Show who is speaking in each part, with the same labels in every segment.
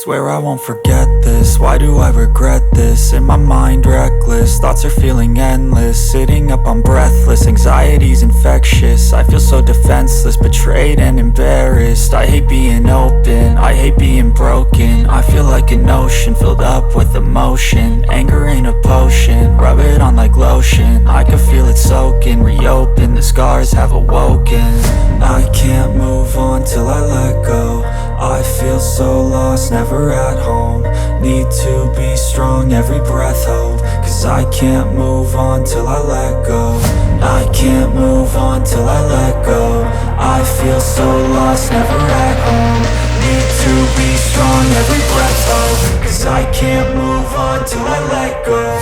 Speaker 1: Swear I won't forget this, why do I regret this? In my mind reckless, thoughts are feeling endless. Sitting up I'm breathless, anxiety's infectious. I feel so defenseless, betrayed and embarrassed. I hate being open, I hate being broken. I feel like an ocean filled up with emotion. Anger ain't a potion, rub it on like lotion. I can feel it soaking, reopen, the scars have awoken. I can't move on till I let go. I feel so lost, never at home. Need to be strong, every breath hope. Cause I can't move on till I let go. I can't move on till I let go. I feel so lost, never at home. Need to be strong, every breath hope. Cause I can't move on till I let go.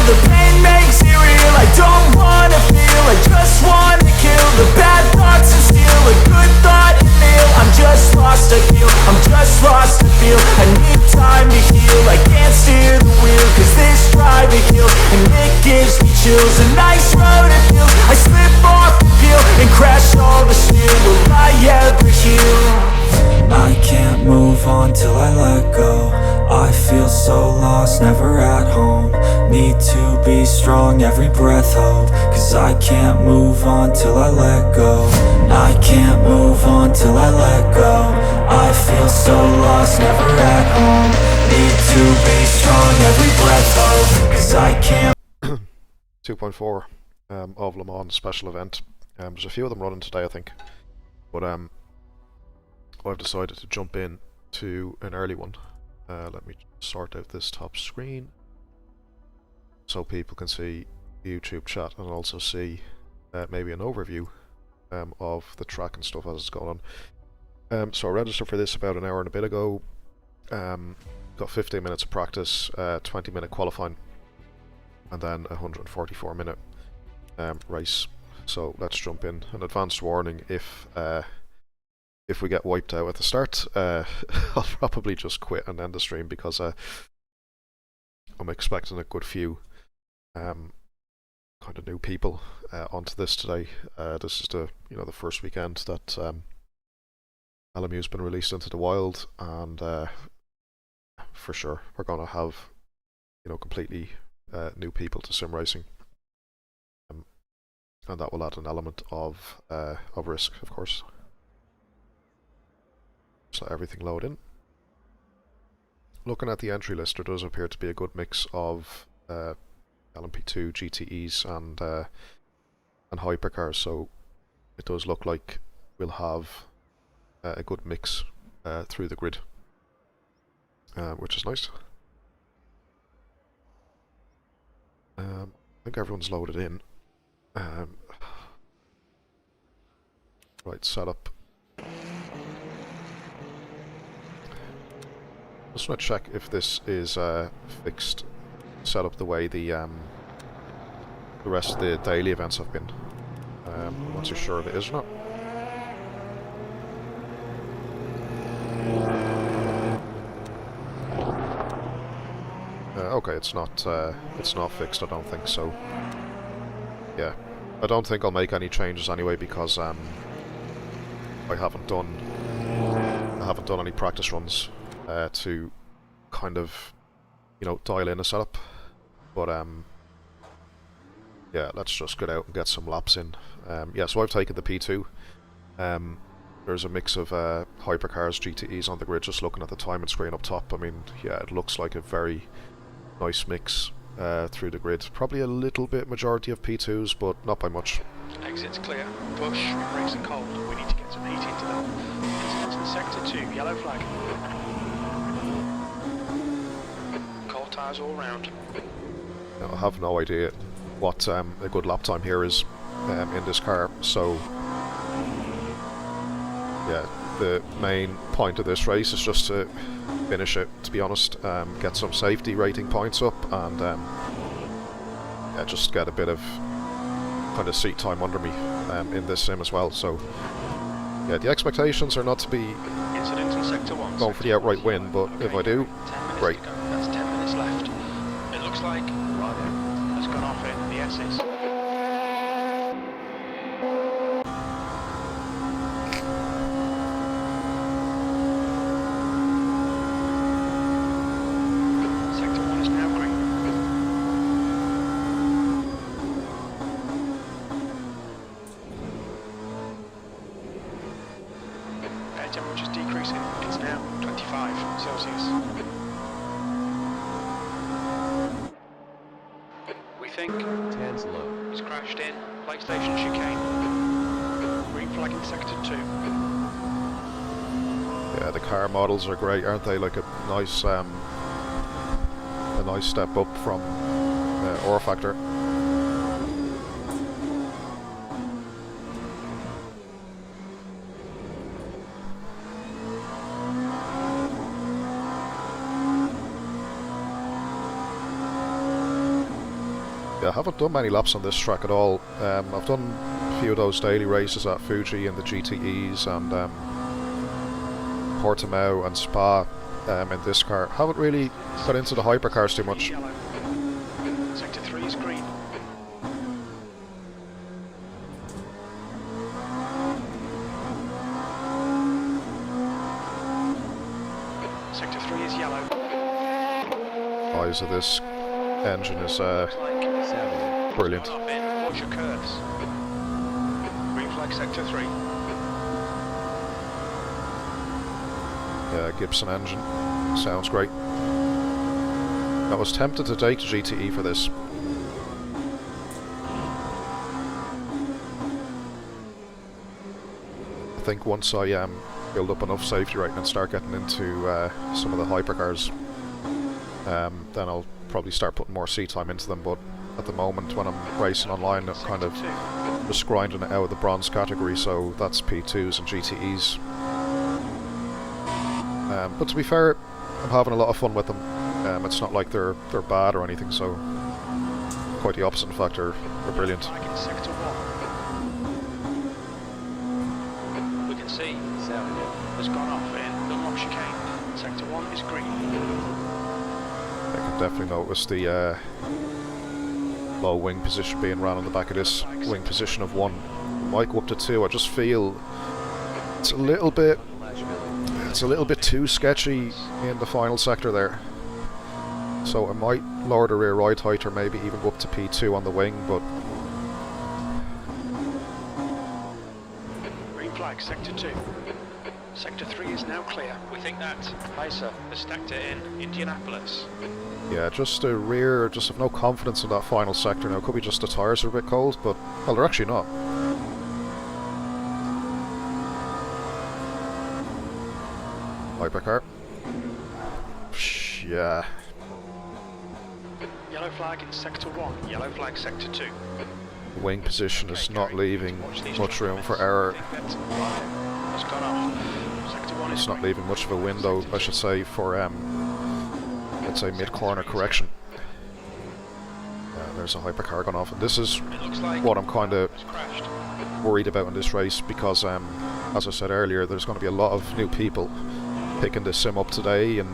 Speaker 1: The pain makes it real, I don't wanna feel, I just wanna kill the bad thoughts and steal a good thought and feel. I'm just lost, I feel, I'm just lost, I feel. I need time to heal, I can't steer the wheel. Cause this drive it kills, and it gives me chills. A nice road it feels, I slip off the peel and crash all the steel. Will I ever heal? I can't move on till I let go. I feel so lost, never at home. Need to be strong, every breath hope. Cause I can't move on till I let go. I can't move on till I let go. I feel so lost, never at home. Need to be strong, every breath hope. Cause I can't
Speaker 2: 2.4 of Le Mans special event. There's a few of them running today, I think. But I've decided to jump in to an early one. Let me sort out this top screen so people can see the YouTube chat and also see maybe an overview of the track and stuff as it's going on. So I registered for this about an hour and a bit ago. Got 15 minutes of practice, 20-minute qualifying, and then a 144-minute race. So let's jump in. An advanced warning: if we get wiped out at the start, I'll probably just quit and end the stream, because I'm expecting a good few kind of new people onto this today. This is the the first weekend that LMU's been released into the wild, and for sure we're going to have completely new people to sim racing, and that will add an element of risk, of course. So everything load in. Looking at the entry list, there does appear to be a good mix of LMP2 GTEs and hypercars, so it does look like we'll have a good mix through the grid, which is nice. I think everyone's loaded in. Right, setup. Just want to check if this is fixed, set up the way the rest of the daily events have been. I'm not too sure if it is or not. Okay, it's not fixed, I don't think so. Yeah, I don't think I'll make any changes anyway, because I haven't done any practice runs to kind of dial in a setup, but yeah, let's just get out and get some laps in. Yeah, so I've taken the P2. There's a mix of hypercars, GTEs on the grid. Just looking at the timing screen up top, I mean, yeah, it looks like a very nice mix through the grid. Probably a little bit majority of P2s, but not by much.
Speaker 3: Exits clear. Push. Brakes are cold. We need to get some heat into them. Into the sector 2. Yellow flag. Cold tyres all round.
Speaker 2: I have no idea what a good lap time here is in this car, so yeah, the main point of this race is just to finish it, to be honest, get some safety rating points up, and just get a bit of kind of seat time under me in this sim as well. So yeah, the expectations are not to be
Speaker 3: Incident in Sector 1.
Speaker 2: going for the outright win, but if I do,
Speaker 3: 10 minutes
Speaker 2: great.
Speaker 3: to go. That's 10 minutes left. It looks like Ryder has gone off in the S's. Sector 1 is now green. Air temperature's decreasing. It's now 25 Celsius. We think
Speaker 4: Tan's low.
Speaker 3: he's crashed in PlayStation chicane. Green flag in Sector 2.
Speaker 2: Yeah, the car models are great, aren't they? Like a nice step up from Ore Factor. Yeah, I haven't done many laps on this track at all. I've done a few of those daily races at Fuji and the GTEs and Portimao and Spa in this car. Haven't really got into the hypercars too much.
Speaker 3: Yellow. Sector 3 is green. Sector 3 is yellow.
Speaker 2: Eyes of this engine is
Speaker 3: Looks like
Speaker 2: brilliant.
Speaker 3: gone off in. Watch your curves. Green flag Sector 3.
Speaker 2: Gibson engine. Sounds great. I was tempted to take the GTE for this. I think once I build up enough safety rating and start getting into some of the hypercars, then I'll probably start putting more seat time into them. But at the moment, when I'm racing online, I'm kind of just grinding it out of the bronze category, so that's P2s and GTEs. But to be fair, I'm having a lot of fun with them. It's not like they're bad or anything, so quite the opposite. In fact, they're brilliant.
Speaker 3: Flag in Sector 1. We can see has gone off in Dunlop chicane. Sector 1 is green.
Speaker 2: I can definitely notice the low wing position being ran on the back of this wing position of 1. Might go up to 2. I just feel it's a little bit too sketchy in the final sector there. So I might lower the rear ride height or maybe even go up to P2 on the wing, but
Speaker 3: Green flag Sector 2. Sector 3 is now clear. We think that ISA has stacked it in Indianapolis.
Speaker 2: yeah, just the rear, just have no confidence in that final sector now. Could be just the tyres are a bit cold, but well, they're actually not. Hypercar. Yeah.
Speaker 3: Yellow flag in Sector 1. Yellow flag Sector 2.
Speaker 2: Wing position is
Speaker 3: Okay,
Speaker 2: not
Speaker 3: Gary,
Speaker 2: leaving
Speaker 3: watch these
Speaker 2: much room
Speaker 3: documents.
Speaker 2: for error.
Speaker 3: Think that has gone off. Sector 1
Speaker 2: It's
Speaker 3: is
Speaker 2: not
Speaker 3: green.
Speaker 2: leaving much of a window, I should say, for let's say mid-corner correction. There's a hypercar gone off, and this is
Speaker 3: It looks like
Speaker 2: what I'm kind of
Speaker 3: has crashed.
Speaker 2: worried about in this race, because as I said earlier, there's going to be a lot of new people picking this sim up today and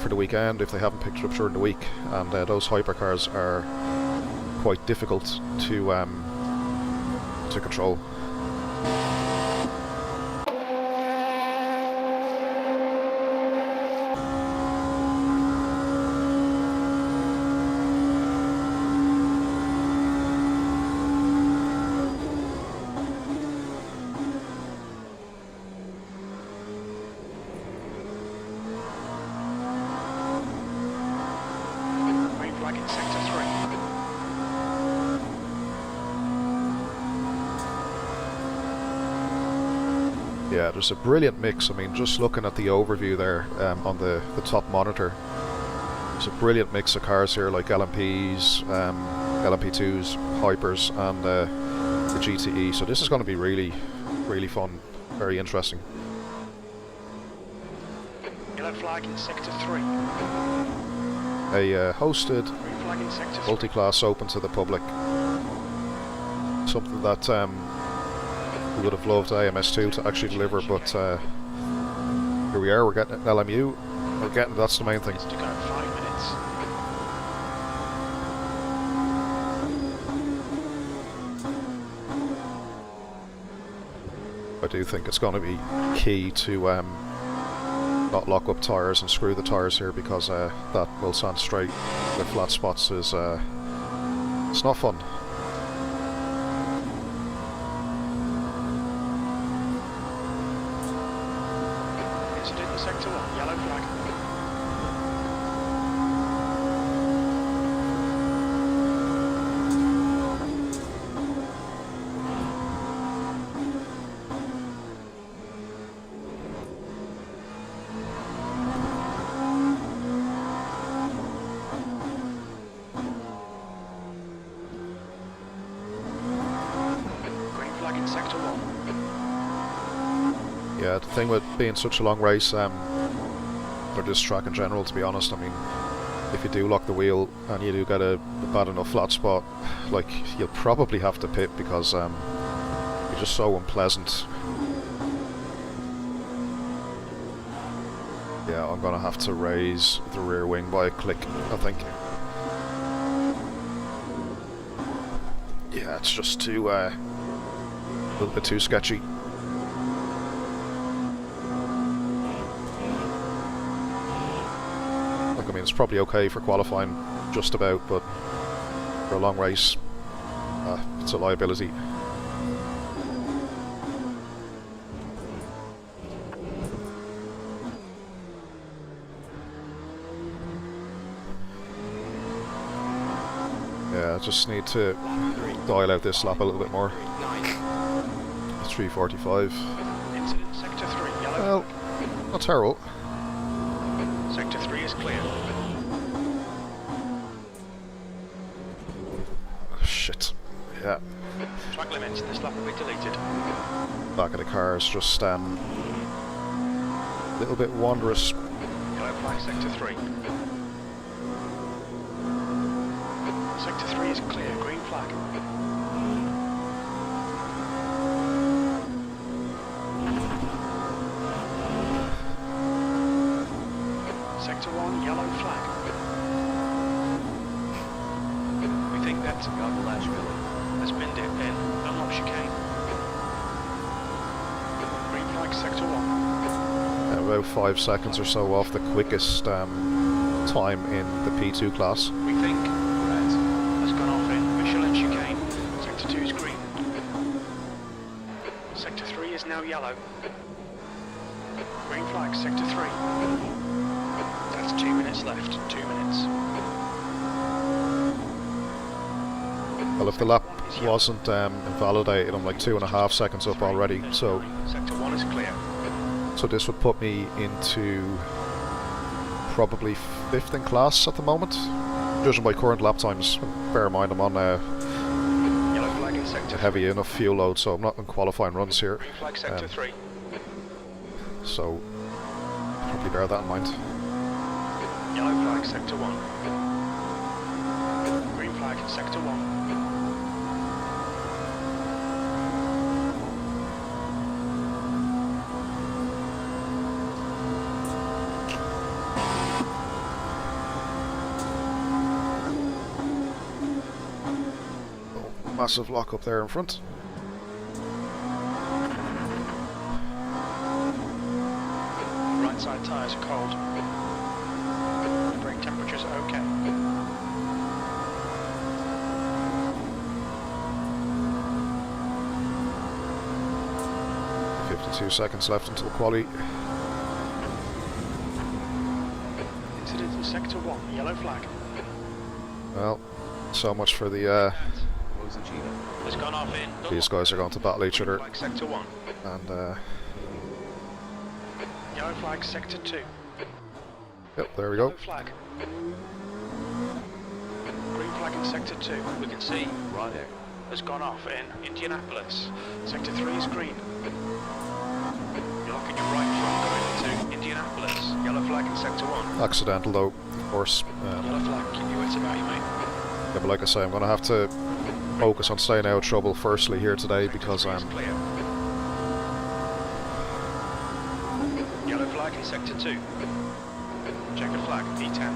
Speaker 2: for the weekend if they haven't picked it up during the week, and those hypercars are quite difficult to control.
Speaker 3: Green flag in Sector 3.
Speaker 2: Yeah, there's a brilliant mix. I mean, just looking at the overview there on the top monitor, there's a brilliant mix of cars here, like LMPs, LMP2s, Hypers, and the GTE. So this is going to be really, really fun, very interesting.
Speaker 3: Yellow flag in Sector 3.
Speaker 2: A hosted
Speaker 3: Green flag in sector 3.
Speaker 2: multi-class open to the public. Something that we would have loved AMS2 to actually deliver, but here we are, we're getting an LMU, that's the main thing.
Speaker 3: To go 5 minutes.
Speaker 2: I do think it's going to be key to not lock up tyres and screw the tyres here, because that will stand straight with flat spots is it's not fun.
Speaker 3: Incident in sector 1, yellow flag.
Speaker 2: Yeah, the thing with being such a long race, or this track in general, to be honest, I mean, if you do lock the wheel and you do get a bad enough flat spot, like, you'll probably have to pit, because you're just so unpleasant. Yeah, I'm gonna have to raise the rear wing by a click, I think. Yeah, it's just too, a little bit too sketchy. I mean, it's probably okay for qualifying, just about, but for a long race, it's a liability. Yeah, I just need to dial out this lap a little bit more. 3:45.
Speaker 3: Incident sector 3, yellow
Speaker 2: Well,
Speaker 3: flag.
Speaker 2: not terrible.
Speaker 3: Sector 3 is clear.
Speaker 2: Shit. Yeah.
Speaker 3: Track limits, this lap will be deleted.
Speaker 2: Back of the car is just a little bit wondrous.
Speaker 3: Yellow flag, sector 3. Sector 3 is clear, green flag. Sector 1, yellow flag. We think that's a has been dipped in, unlock chicane. Green flag, sector 1.
Speaker 2: About 5 seconds or so off the quickest time in the P2 class.
Speaker 3: We think red has gone off in Michelin chicane. Sector 2 is green. Sector 3 is now yellow. Green flag, sector 3. That's 2 minutes left, 2 minutes.
Speaker 2: Well, if the lap wasn't invalidated, I'm like 2.5 seconds up already, so
Speaker 3: Sector 1 is clear.
Speaker 2: this would put me into probably 5th in class at the moment, judging by current lap times. Bear in mind I'm on
Speaker 3: Yellow flag in sector
Speaker 2: a heavy enough fuel load, so I'm not in qualifying runs here.
Speaker 3: Green flag, sector 3.
Speaker 2: So probably bear that in mind.
Speaker 3: Yellow flag, sector 1. Green flag, sector 1.
Speaker 2: Massive lock up there in front.
Speaker 3: Right side tyres are cold. Brake temperatures are okay.
Speaker 2: .52 seconds left until quali.
Speaker 3: Incident in sector 1, yellow flag.
Speaker 2: Well, so much for the
Speaker 3: Has gone off in.
Speaker 2: these guys are going to battle each other,
Speaker 3: Flag, sector 1.
Speaker 2: and
Speaker 3: Yellow flag, sector 2.
Speaker 2: yep, there we go.
Speaker 3: Yellow flag. Green flag in sector 2. We can see right there. Has gone off in Indianapolis. Sector 3 is green. You're looking your right front going into Indianapolis. Yellow flag in sector 1.
Speaker 2: Accidental though. of course.
Speaker 3: Yellow flag, keep your wits about you, mate.
Speaker 2: Yeah, but like I say, I'm going to have to focus on staying out of trouble firstly here today because
Speaker 3: Sector 3 is clear. Yellow flag in sector 2. Checkered flag, E10.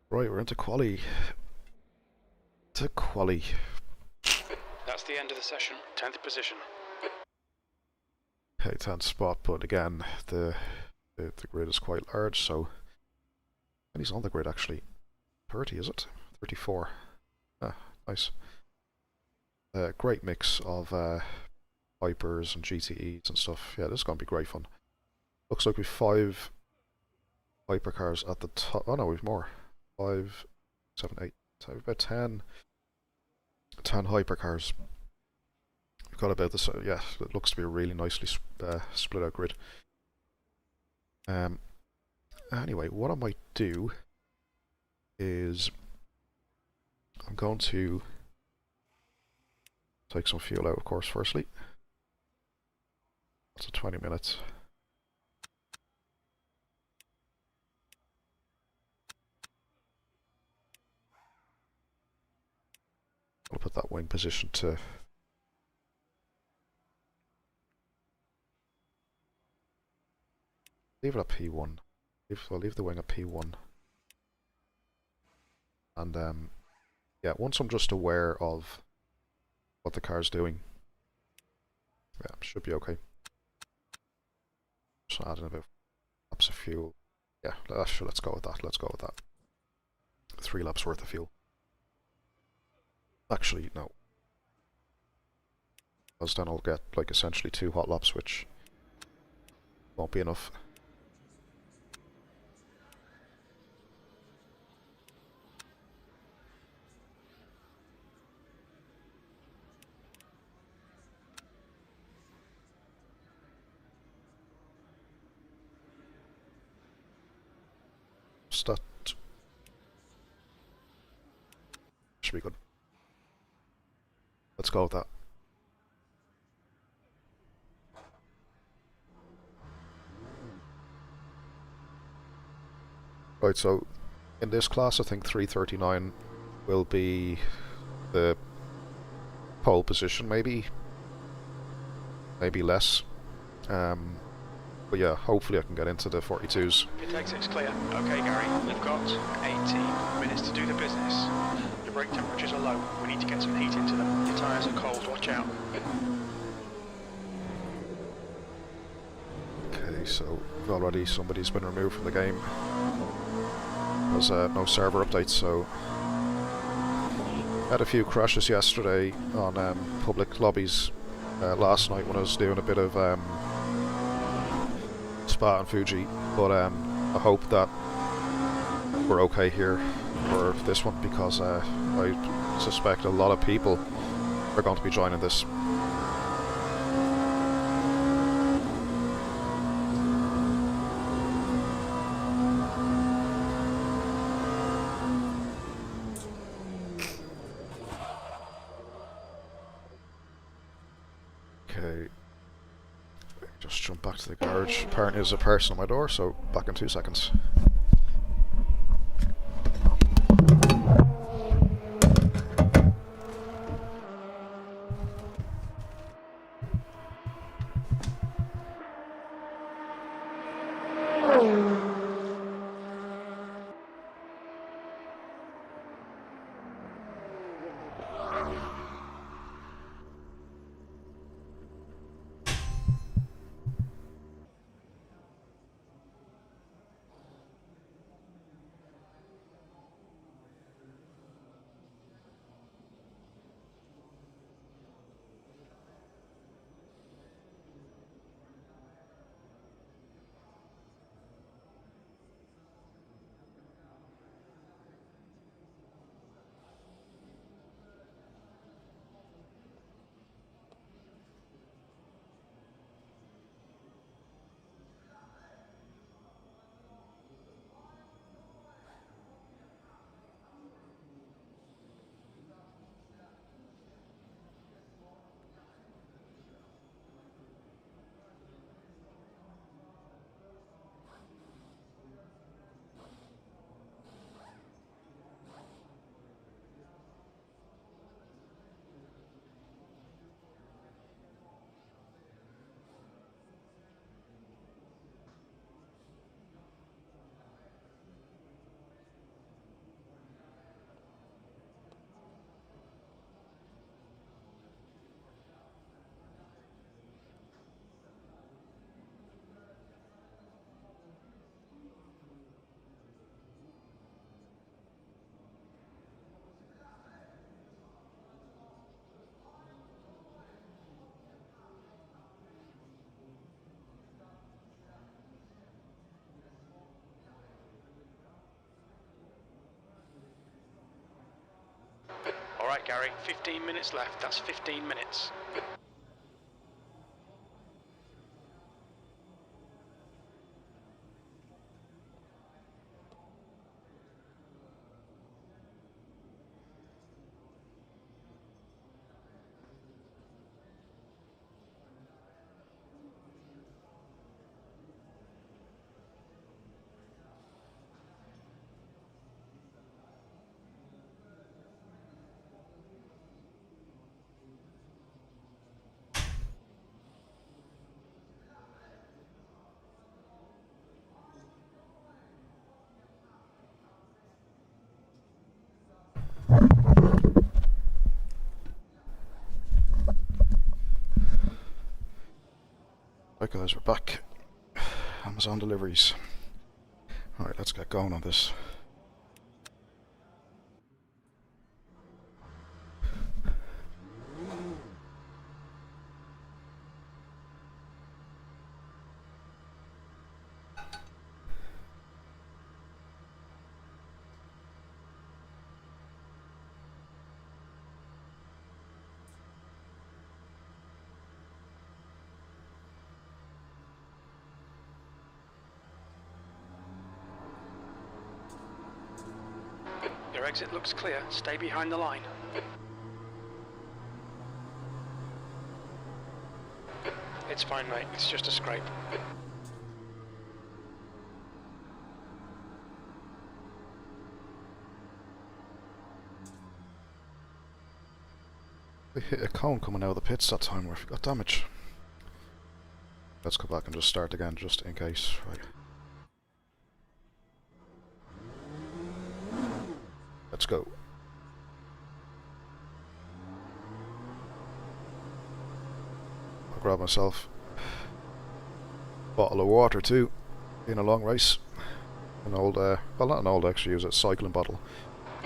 Speaker 2: Right, we're into quali. To quali.
Speaker 3: That's the end of the session. 10th position.
Speaker 2: Okay, 10th spot, but again, the grid is quite large, so... And he's on the grid actually. 30, is it? 34. Ah, nice. Great mix of Hypers and GTEs and stuff. Yeah, this is going to be great fun. Looks like we've 5 hypercars at the top. Oh no, we've more. 5, 7, 8. So we've about 10 hypercars. We've got about this. Yeah, it looks to be a really nicely split out grid. Anyway, what I might do is I'm going to take some fuel out, of course, firstly. That's 20 minutes. I'll put that wing position to leave it at P1. I'll leave the wing at P1. And yeah, once I'm just aware of what the car's doing, yeah, should be okay. Just add in a bit of laps of fuel. Yeah, let's go with that. Let's go with that. 3 laps worth of fuel. Actually, no. Because then I'll get like essentially 2 hot laps, which won't be enough. That should be good. Let's go with that. Right, so in this class I think 339 will be the pole position, maybe less. But yeah, hopefully I can get into the 42s.
Speaker 3: Pit exit's clear. Okay, Gary, we've got 18 minutes to do the business. Your brake temperatures are low. We need to get some heat into them. Your tyres are cold. Watch out.
Speaker 2: Okay, so already somebody's been removed from the game. There's no server updates, so had a few crashes yesterday on public lobbies last night when I was doing a bit of Spa and Fuji, but I hope that we're okay here for this one because I suspect a lot of people are going to be joining this. Okay. Just jump back to the garage. Apparently there's a person on my door, so back in 2 seconds.
Speaker 3: right, Gary. 15 minutes left. That's 15 minutes.
Speaker 2: Right guys, we're back. Amazon deliveries. Alright, let's get going on this.
Speaker 3: Your exit looks clear. Stay behind the line. It's fine, mate. It's just a scrape.
Speaker 2: We hit a cone coming out of the pits that time where we got damage. Let's go back and just start again just in case. Right. Let's go. I'll grab myself a bottle of water too in a long race. An old, well not an old actually, use a cycling bottle.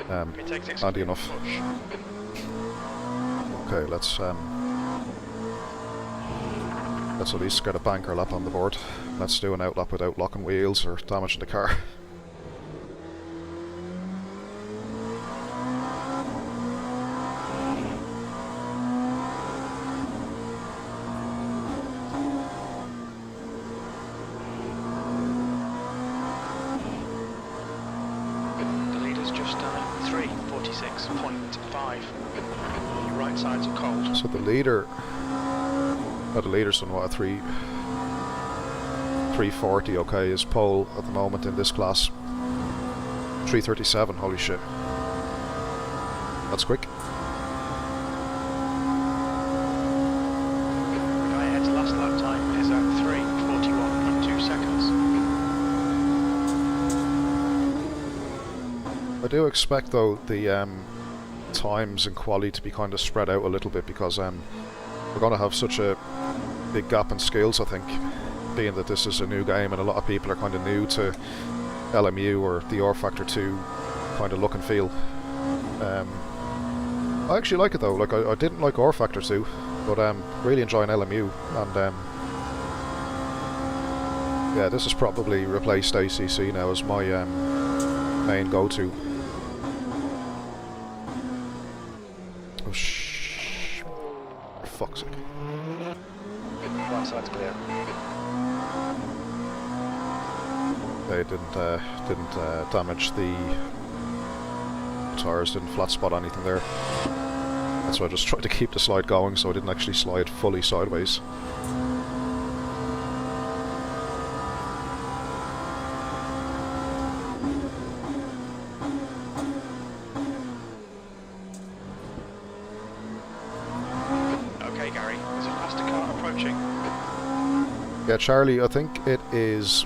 Speaker 2: Handy enough. Okay, let's at least get a banker lap on the board. Let's do an outlap without locking wheels or damaging the car. So the leader, the leader's done what, a 340, okay, is pole at the moment in this class. 337, holy shit. That's quick.
Speaker 3: The guy ahead's last lap time is at 3:41.2 seconds.
Speaker 2: I do expect though the times and quality to be kind of spread out a little bit because we're going to have such a big gap in skills, I think, being that this is a new game and a lot of people are kind of new to LMU or the R Factor 2 kind of look and feel. I actually like it though. Like I didn't like R Factor 2, but really enjoying LMU, and yeah, this has probably replaced ACC now as my main go-to. Oh for fuck's sake.
Speaker 4: One side's clear.
Speaker 2: They didn't damage the tires, didn't flat spot anything there. That's why I just tried to keep the slide going so I didn't actually slide fully sideways. Yeah, Charlie, I think it is.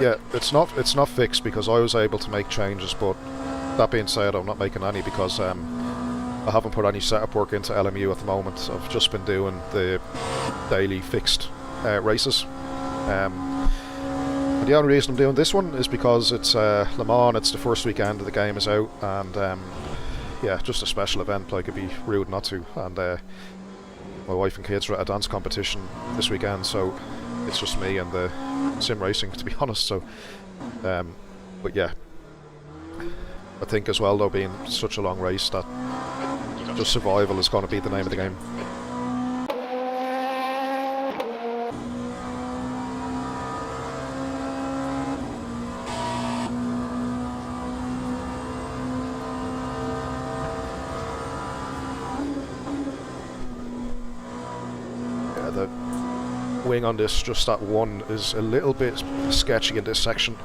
Speaker 2: Yeah, it's not fixed because I was able to make changes, but that being said, I'm not making any because I haven't put any setup work into LMU at the moment. I've just been doing the daily fixed races. And the only reason I'm doing this one is because it's Le Mans. It's the first weekend the game is out, and yeah, just a special event. Like, it'd be rude not to. And my wife and kids are at a dance competition this weekend, so it's just me and the sim racing, to be honest. So, but yeah, I think as well though, being such a long race, that Just survival is going to be the name of the game. Yeah, the wing on this, just that one, is a little bit sketchy in this section.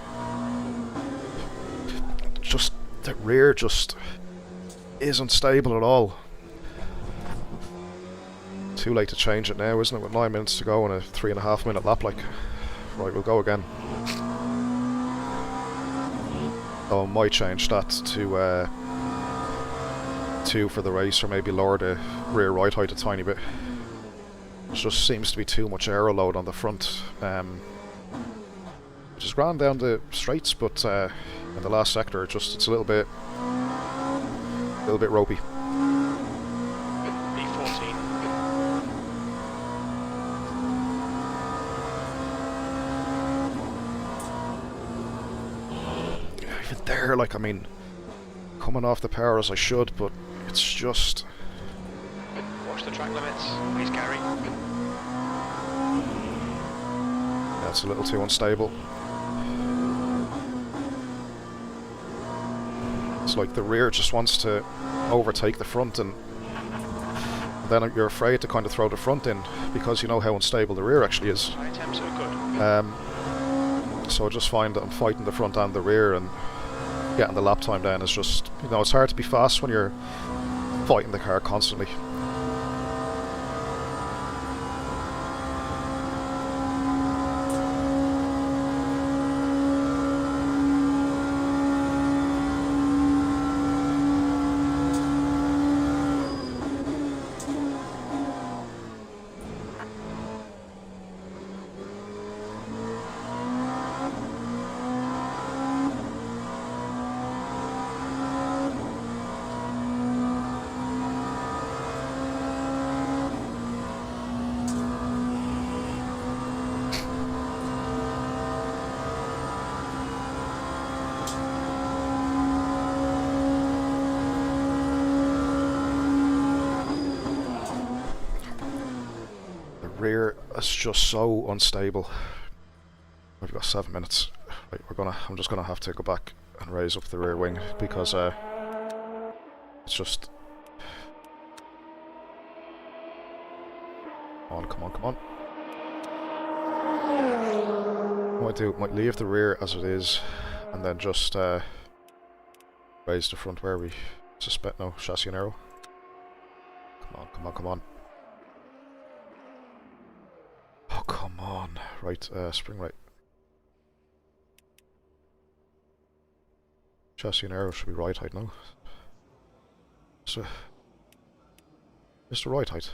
Speaker 2: Just the rear just isn't stable at all. Too late to change it now, isn't it, with 9 minutes to go and a 3.5 minute lap, like. Right, we'll go again. Oh, I might change that to 2 for the race, or maybe lower the rear right height a tiny bit. It just seems to be too much aero load on the front, which is grand down the straights, but in the last sector, it's a little bit ropey.
Speaker 3: B14.
Speaker 2: Even there, like, I mean, coming off the power as I should, but it's just...
Speaker 3: Watch the track limits, please, Gary.
Speaker 2: Yeah, it's a little too unstable. It's like the rear just wants to overtake the front, and then you're afraid to kind of throw the front in because you know how unstable the rear actually is.
Speaker 3: My attempts are good.
Speaker 2: So I just find that I'm fighting the front and the rear, and getting the lap time down is just, you know, it's hard to be fast when you're fighting the car constantly. Rear is just so unstable. We've got 7 minutes. Right, I'm just gonna have to go back and raise up the rear wing because it's just... Come on. What I might leave the rear as it is, and then just raise the front where we suspect no chassis and aero. Come on. Oh, come on. Right, spring right. Chassis and aero should be right height now. So, it's the right height.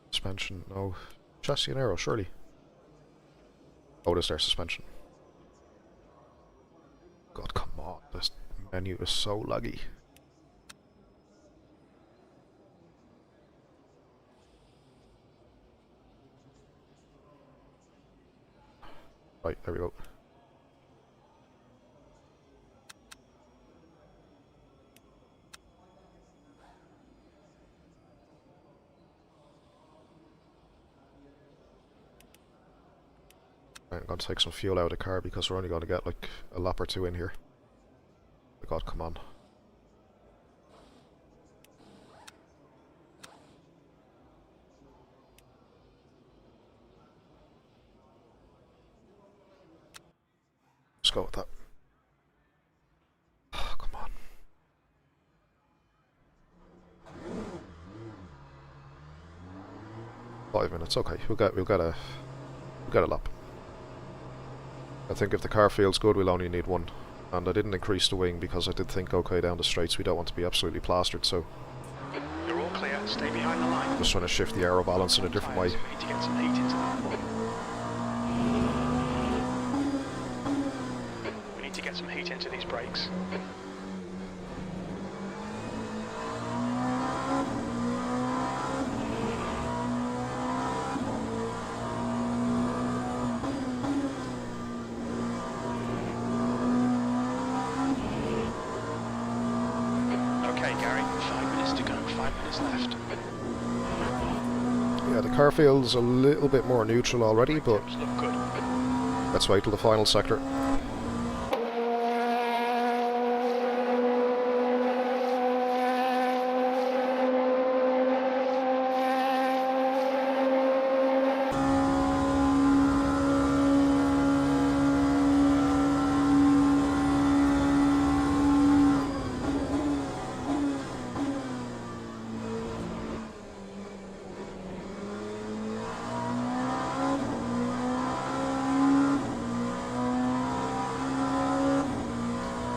Speaker 2: Suspension, no. Chassis and aero, surely. Oh, there's their suspension. God, come on. This menu is so laggy. Right, there we go. Right, I'm going to take some fuel out of the car because we're only going to get like a lap or 2 in here. Oh God, come on. Let's go with that. Oh, come on. Five minutes, okay. We'll get a lap. I think if the car feels good, we'll only need 1. And I didn't increase the wing because I did think, okay, down the straights we don't want to be absolutely plastered, so...
Speaker 3: You're all clear, stay behind the line.
Speaker 2: Just trying to shift the aero balance in a different way.
Speaker 3: We need to get some heat into them. We need to get some heat into these brakes. Okay, Gary, 5 minutes to go, 5 minutes left.
Speaker 2: Yeah, the car feels a little bit more neutral already, but
Speaker 3: Look good.
Speaker 2: let's wait till the final sector.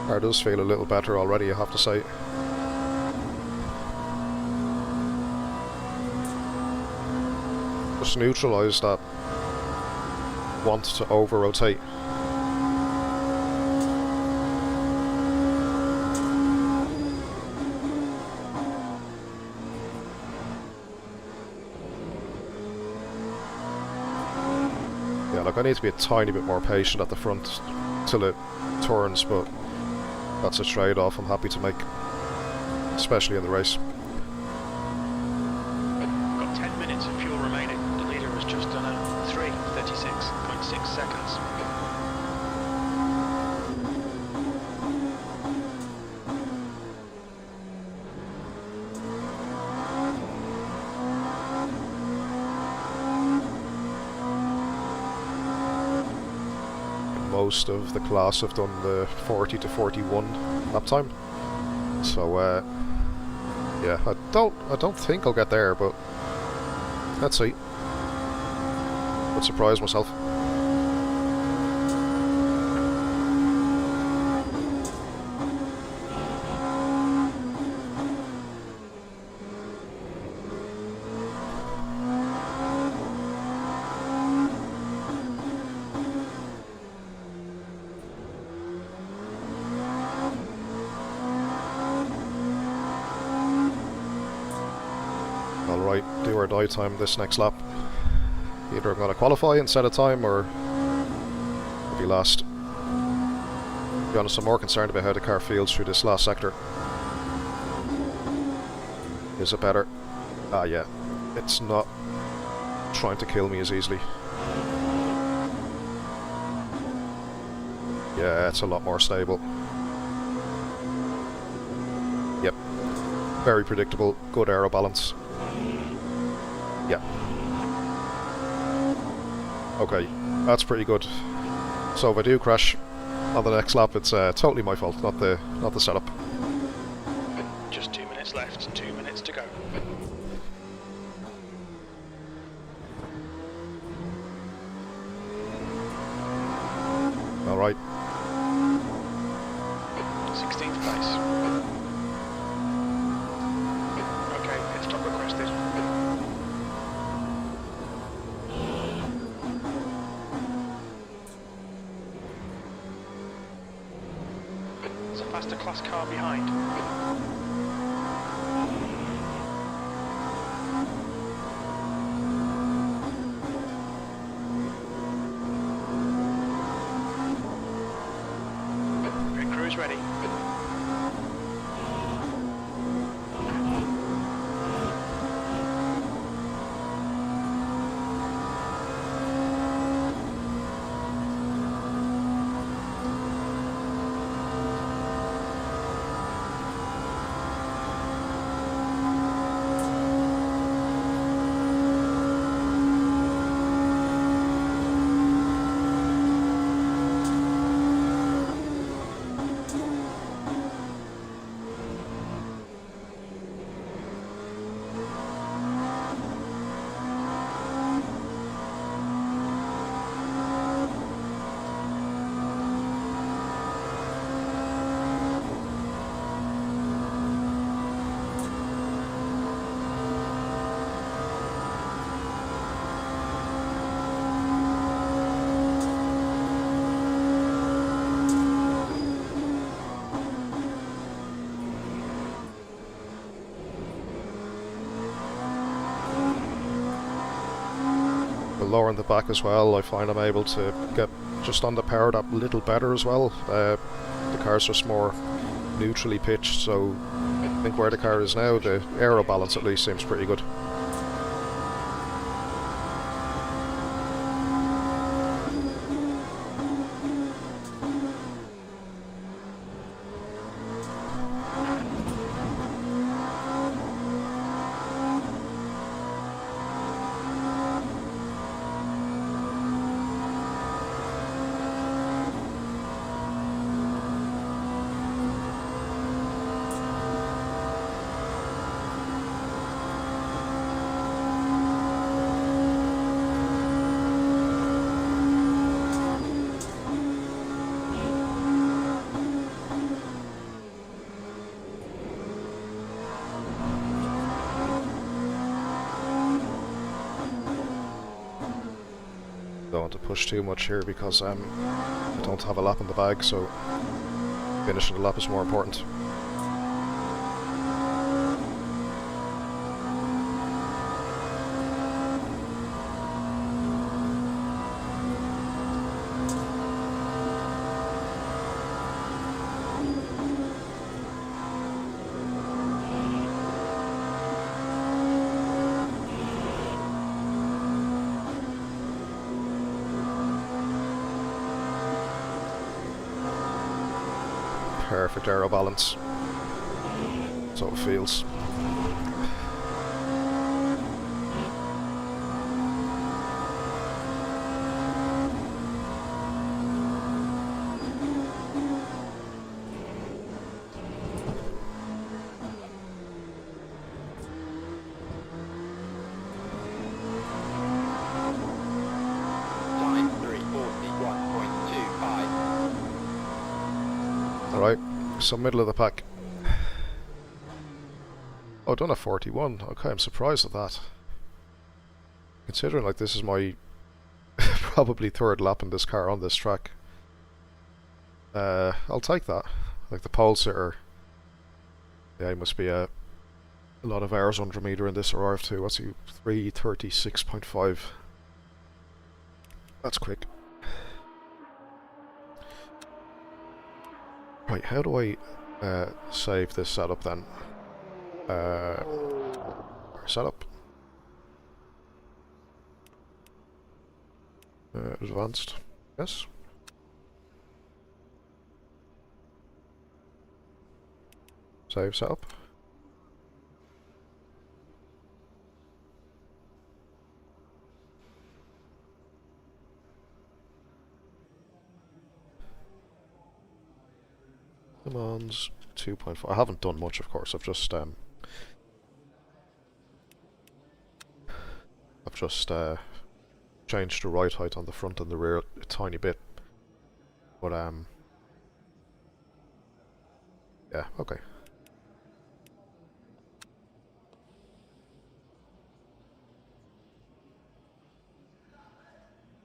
Speaker 2: Car does feel a little better already, I have to say. Just neutralise that want to over-rotate. Yeah, like I need to be a tiny bit more patient at the front till it turns, but that's a trade-off I'm happy to make, especially in the race.
Speaker 3: Got 10 minutes of fuel remaining. The leader has just done a 3:36.6 seconds.
Speaker 2: Most of the class have done the 40 to 41 lap time, so yeah, I don't think I'll get there, but let's see. Would surprise myself. Alright, do or die time this next lap. Either I'm going to qualify and set a time, or I'll be last. To be honest, I'm more concerned about how the car feels through this last sector. Is it better? Ah yeah, it's not trying to kill me as easily. Yeah, it's a lot more stable. Yep, very predictable, good aero balance. Yeah. Okay, that's pretty good. So if I do crash on the next lap, it's totally my fault, not the setup.
Speaker 3: Just 2 minutes left, 2 minutes to go.
Speaker 2: All right.
Speaker 3: 16th place. Okay, pit stop requested. There's a faster class car behind. Pit crew is ready.
Speaker 2: Lower in the back as well, I find I'm able to get just on the power that little better as well. The car's just more neutrally pitched, so think where the car is now, the aero balance at least seems pretty good. Don't want to push too much here because I don't have a lap in the bag, so finishing the lap is more important. Perfect aero balance. So it feels.
Speaker 4: Time 3:41.25.
Speaker 2: Alright, so middle of the pack. Oh, done a 41. Okay, I'm surprised at that. Considering like this is my probably third lap in this car on this track. I'll take that. Like the pole sitter. Yeah, he must be a lot of hours under meter in this RF2. What's he? 336.5. That's quick. Right, how do I save this setup then? Setup. Advanced. Yes. Save setup. Demands 2.4. I haven't done much, of course. I've just changed the ride height on the front and the rear a tiny bit. But yeah, okay.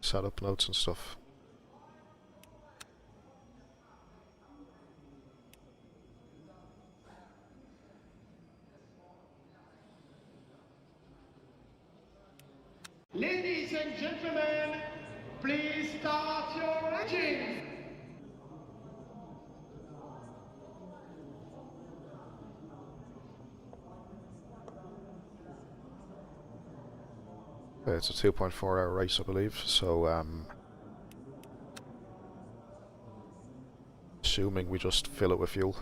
Speaker 2: Setup notes and stuff.
Speaker 5: Ladies and gentlemen, please start your engines.
Speaker 2: Okay, it's a 2.4-hour race, I believe, so assuming we just fill it with fuel.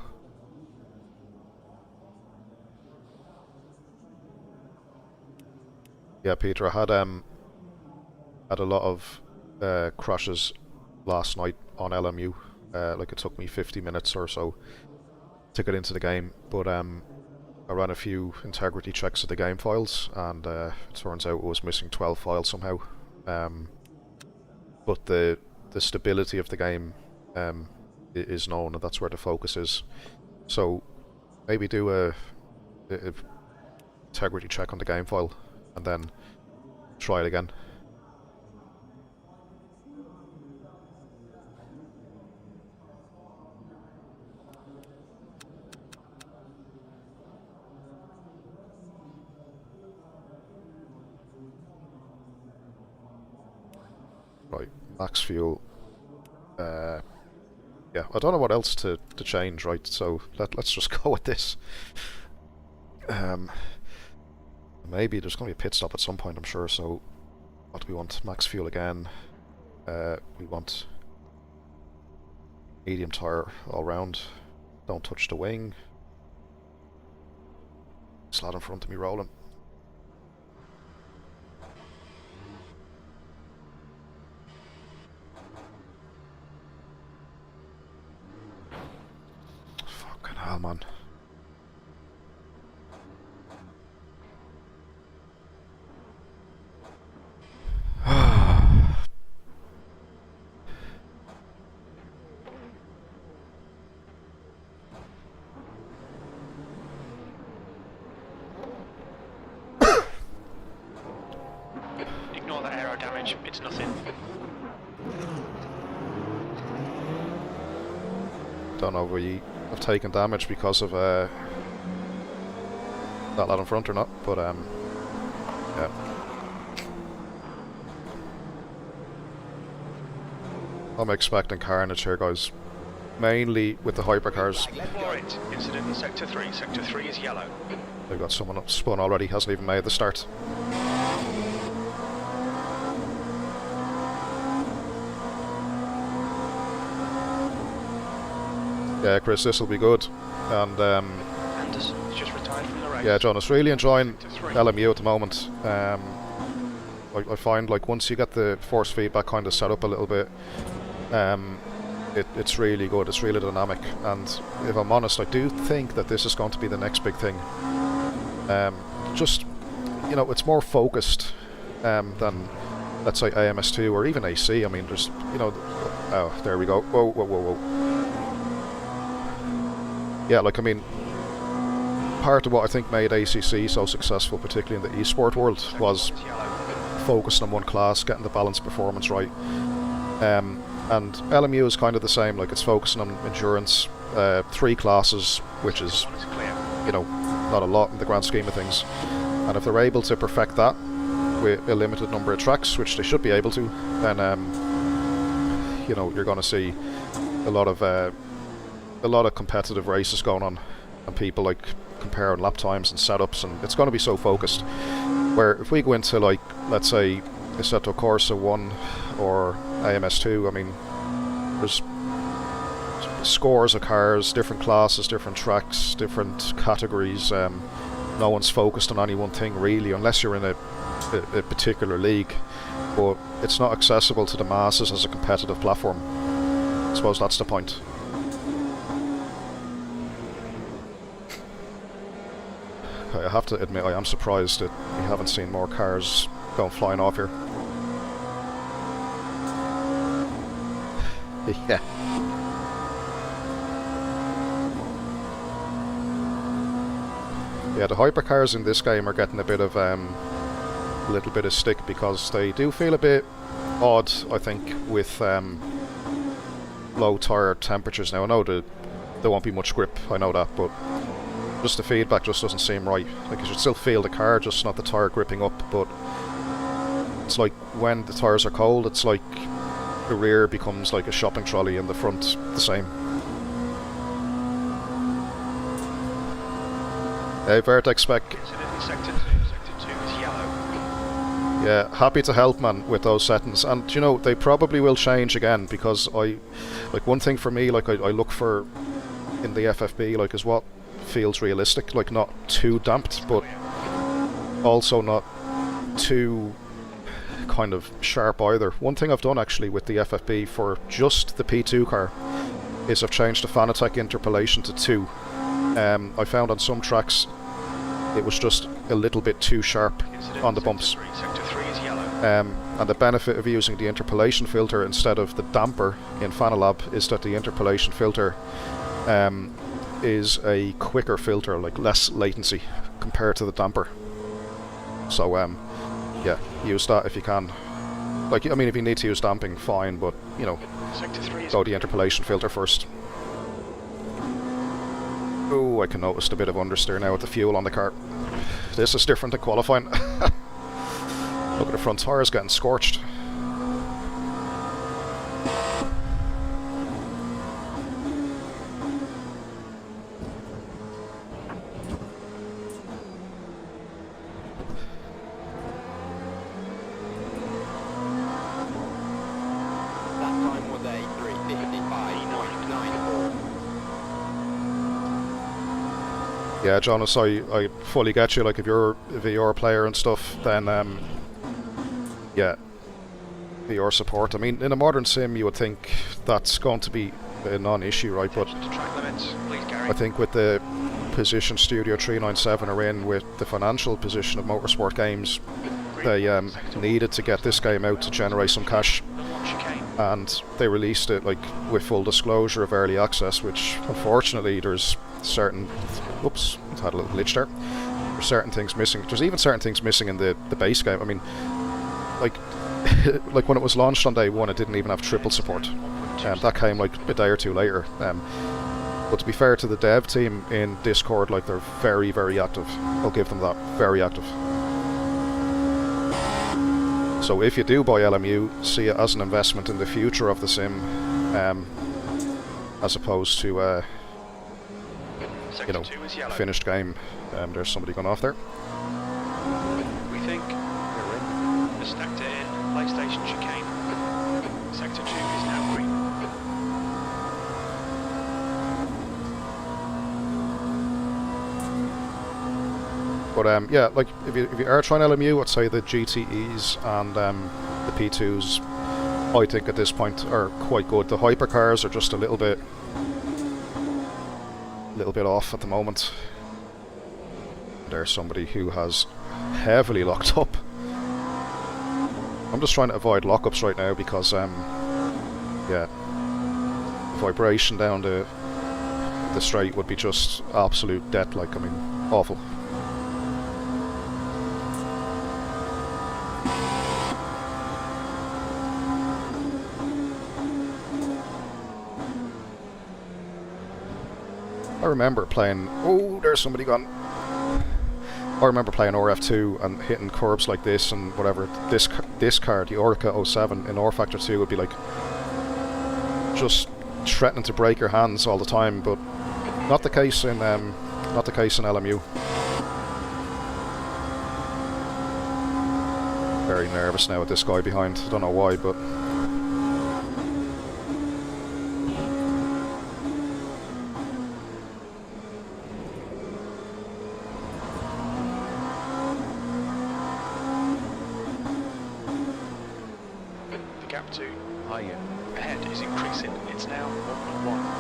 Speaker 2: Yeah, Peter, I had a lot of crashes last night on LMU. Like it took me 50 minutes or so to get into the game, but I ran a few integrity checks of the game files, and it turns out it was missing 12 files somehow. But the stability of the game is known, and that's where the focus is. So maybe do a integrity check on the game file, and then try it again. Right, max fuel. Yeah, I don't know what else to change, right? So let's just go with this. Maybe there's going to be a pit stop at some point, I'm sure, so what do we want? Max fuel again. We want medium tyre all round. Don't touch the wing. Slot in front of me rolling. Fucking hell, man.
Speaker 3: Ignore that aero damage, it's nothing.
Speaker 2: Don't know if we have taken damage because of that lad in front or not, but yeah. I'm expecting carnage here, guys. Mainly with the hypercars.
Speaker 3: Right, incident in Sector 3. Sector 3 is yellow.
Speaker 2: They've got someone up spun already, hasn't even made the start. Yeah, Chris, this will be good. And
Speaker 3: Anderson has just retired from the race.
Speaker 2: yeah, John, it's really enjoying LMU at the moment. I find like once you get the force feedback kind of set up a little bit, it's really good, it's really dynamic, and if I'm honest, I do think that this is going to be the next big thing. Just, you know, it's more focused than, let's say, AMS2 or even AC. I mean, there's, you know, oh, there we go. Whoa, whoa, whoa, whoa. Yeah, like, I mean, part of what I think made ACC so successful, particularly in the esport world, was focusing on one class, getting the balanced performance right. And LMU is kind of the same, like it's focusing on endurance, 3 classes, which is, you know, not a lot in the grand scheme of things. And if they're able to perfect that with a limited number of tracks, which they should be able to, then you know, you're going to see a lot of competitive races going on, and people like comparing lap times and setups, and it's going to be so focused. Where if we go into, like, let's say Assetto Corsa 1 or AMS2, I mean, there's scores of cars, different classes, different tracks, different categories. No one's focused on any one thing really, unless you're in a particular league, but it's not accessible to the masses as a competitive platform. I suppose that's the point. I have to admit, I am surprised that we haven't seen more cars going flying off here. Yeah. Yeah, the hypercars in this game are getting a bit of little bit of stick because they do feel a bit odd, I think, with low tyre temperatures. Now I know that there won't be much grip, I know that, but just the feedback just doesn't seem right. Like, you should still feel the car, just not the tyre gripping up, but it's like when the tyres are cold, it's like the rear becomes like a shopping trolley and the front the same. Hey, Vertex Spec.
Speaker 3: Sector 2 is yellow.
Speaker 2: Yeah, happy to help, man, with those settings. And, you know, they probably will change again, because like, one thing for me, like, I look for in the FFB, like, is what feels realistic. Like, not too damped, but also not too kind of sharp either. One thing I've done actually with the FFB for just the P2 car is I've changed the Fanatec interpolation to 2. I found on some tracks it was just a little bit too sharp on the bumps.
Speaker 3: Sector 3 is yellow.
Speaker 2: And the benefit of using the interpolation filter instead of the damper in Fanalab is that the interpolation filter is a quicker filter, like less latency compared to the damper. So yeah, use that if you can. Like, I mean, if you need to use damping, fine, but, you know, go the interpolation filter first. Oh, I can notice a bit of understeer now with the fuel on the car. This is different than qualifying. Look at the front tyres getting scorched. Yeah, Jonas, I fully get you. Like, if you're a VR player and stuff, then yeah, VR support. I mean, in a modern sim, you would think that's going to be a non-issue, right? But
Speaker 3: To track limits, please, Gary.
Speaker 2: I think with the position Studio 397 are in, with the financial position of Motorsport Games, they needed to get this game out to generate some cash,
Speaker 3: Chicane.
Speaker 2: and they released it like with full disclosure of early access, which unfortunately there's certain, oops, had a little glitch there. There's certain things missing. There's even certain things missing in the base game. I mean, like like when it was launched on day one, it didn't even have triple support. That came like a day or two later. But to be fair to the dev team in Discord, like, they're very, very active. I'll give them that. Very active. So if you do buy LMU, see it as an investment in the future of the sim, as opposed to, you know, finished game. There's somebody going off there.
Speaker 3: We think the stacked it in PlayStation chicane. Sector 2 is now green.
Speaker 2: But yeah, like, if you are trying LMU, I'd say the GTEs and the P2s, I think at this point are quite good. The hypercars are just a little bit off at the moment. There's somebody who has heavily locked up. I'm just trying to avoid lockups right now because yeah, vibration down the straight would be just absolute death. Like, I mean, awful. I remember playing, oh, there's somebody gone. I remember playing RF2 and hitting curbs like this and whatever. This car, the Orca 07 in R Factor 2, would be like just threatening to break your hands all the time, but not the case in LMU. Very nervous now with this guy behind. I don't know why, but
Speaker 3: The gap to ahead is increasing. It's now 1.1.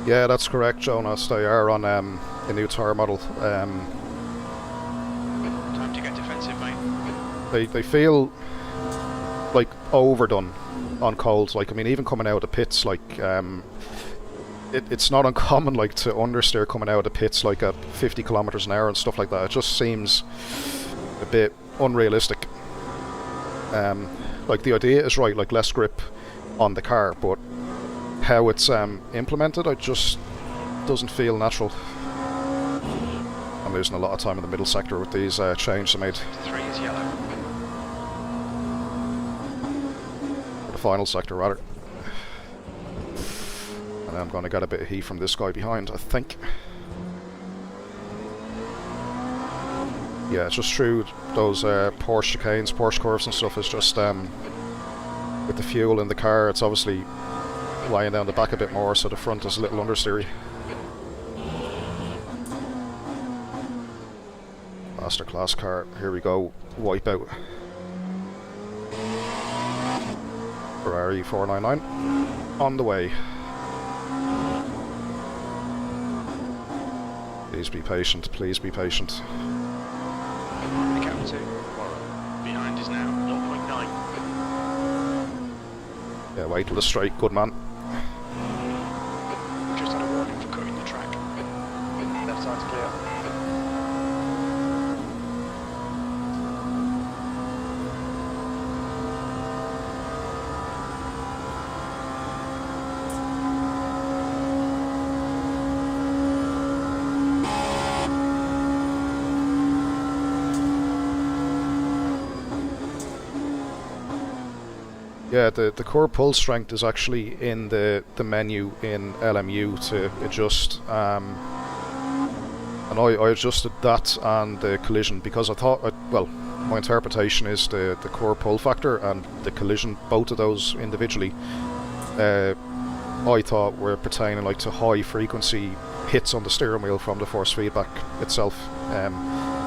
Speaker 2: yeah, that's correct, Jonas. They are on a new tyre model.
Speaker 3: Time to get defensive, mate.
Speaker 2: They feel like overdone on cold. Like, I mean, even coming out of the pits, like, it's not uncommon, like, to understeer coming out of the pits like at 50 kilometers an hour and stuff like that. It just seems a bit unrealistic. Like, the idea is right, like, less grip on the car, but how it's implemented, it just doesn't feel natural. I'm losing a lot of time in the middle sector with these changes I made.
Speaker 3: 3 is yellow.
Speaker 2: The final sector, rather. And I'm going to get a bit of heat from this guy behind, I think. Yeah, it's just through those Porsche chicanes, Porsche curves and stuff. Is just with the fuel in the car, it's obviously lying down the back a bit more, so the front is a little understeery. Masterclass car, here we go, Wipeout. Ferrari 499, on the way. Please be patient, please be patient.
Speaker 3: The gap to behind is now 0.9.
Speaker 2: Yeah, wait till the straight, good man.
Speaker 3: We've just had a warning for cutting the track. Left side's clear.
Speaker 2: Yeah, the core pull strength is actually in the menu in LMU to adjust, and I adjusted that and the collision because I thought, well, my interpretation is the core pull factor and the collision, both of those individually, I thought were pertaining like to high frequency hits on the steering wheel from the force feedback itself.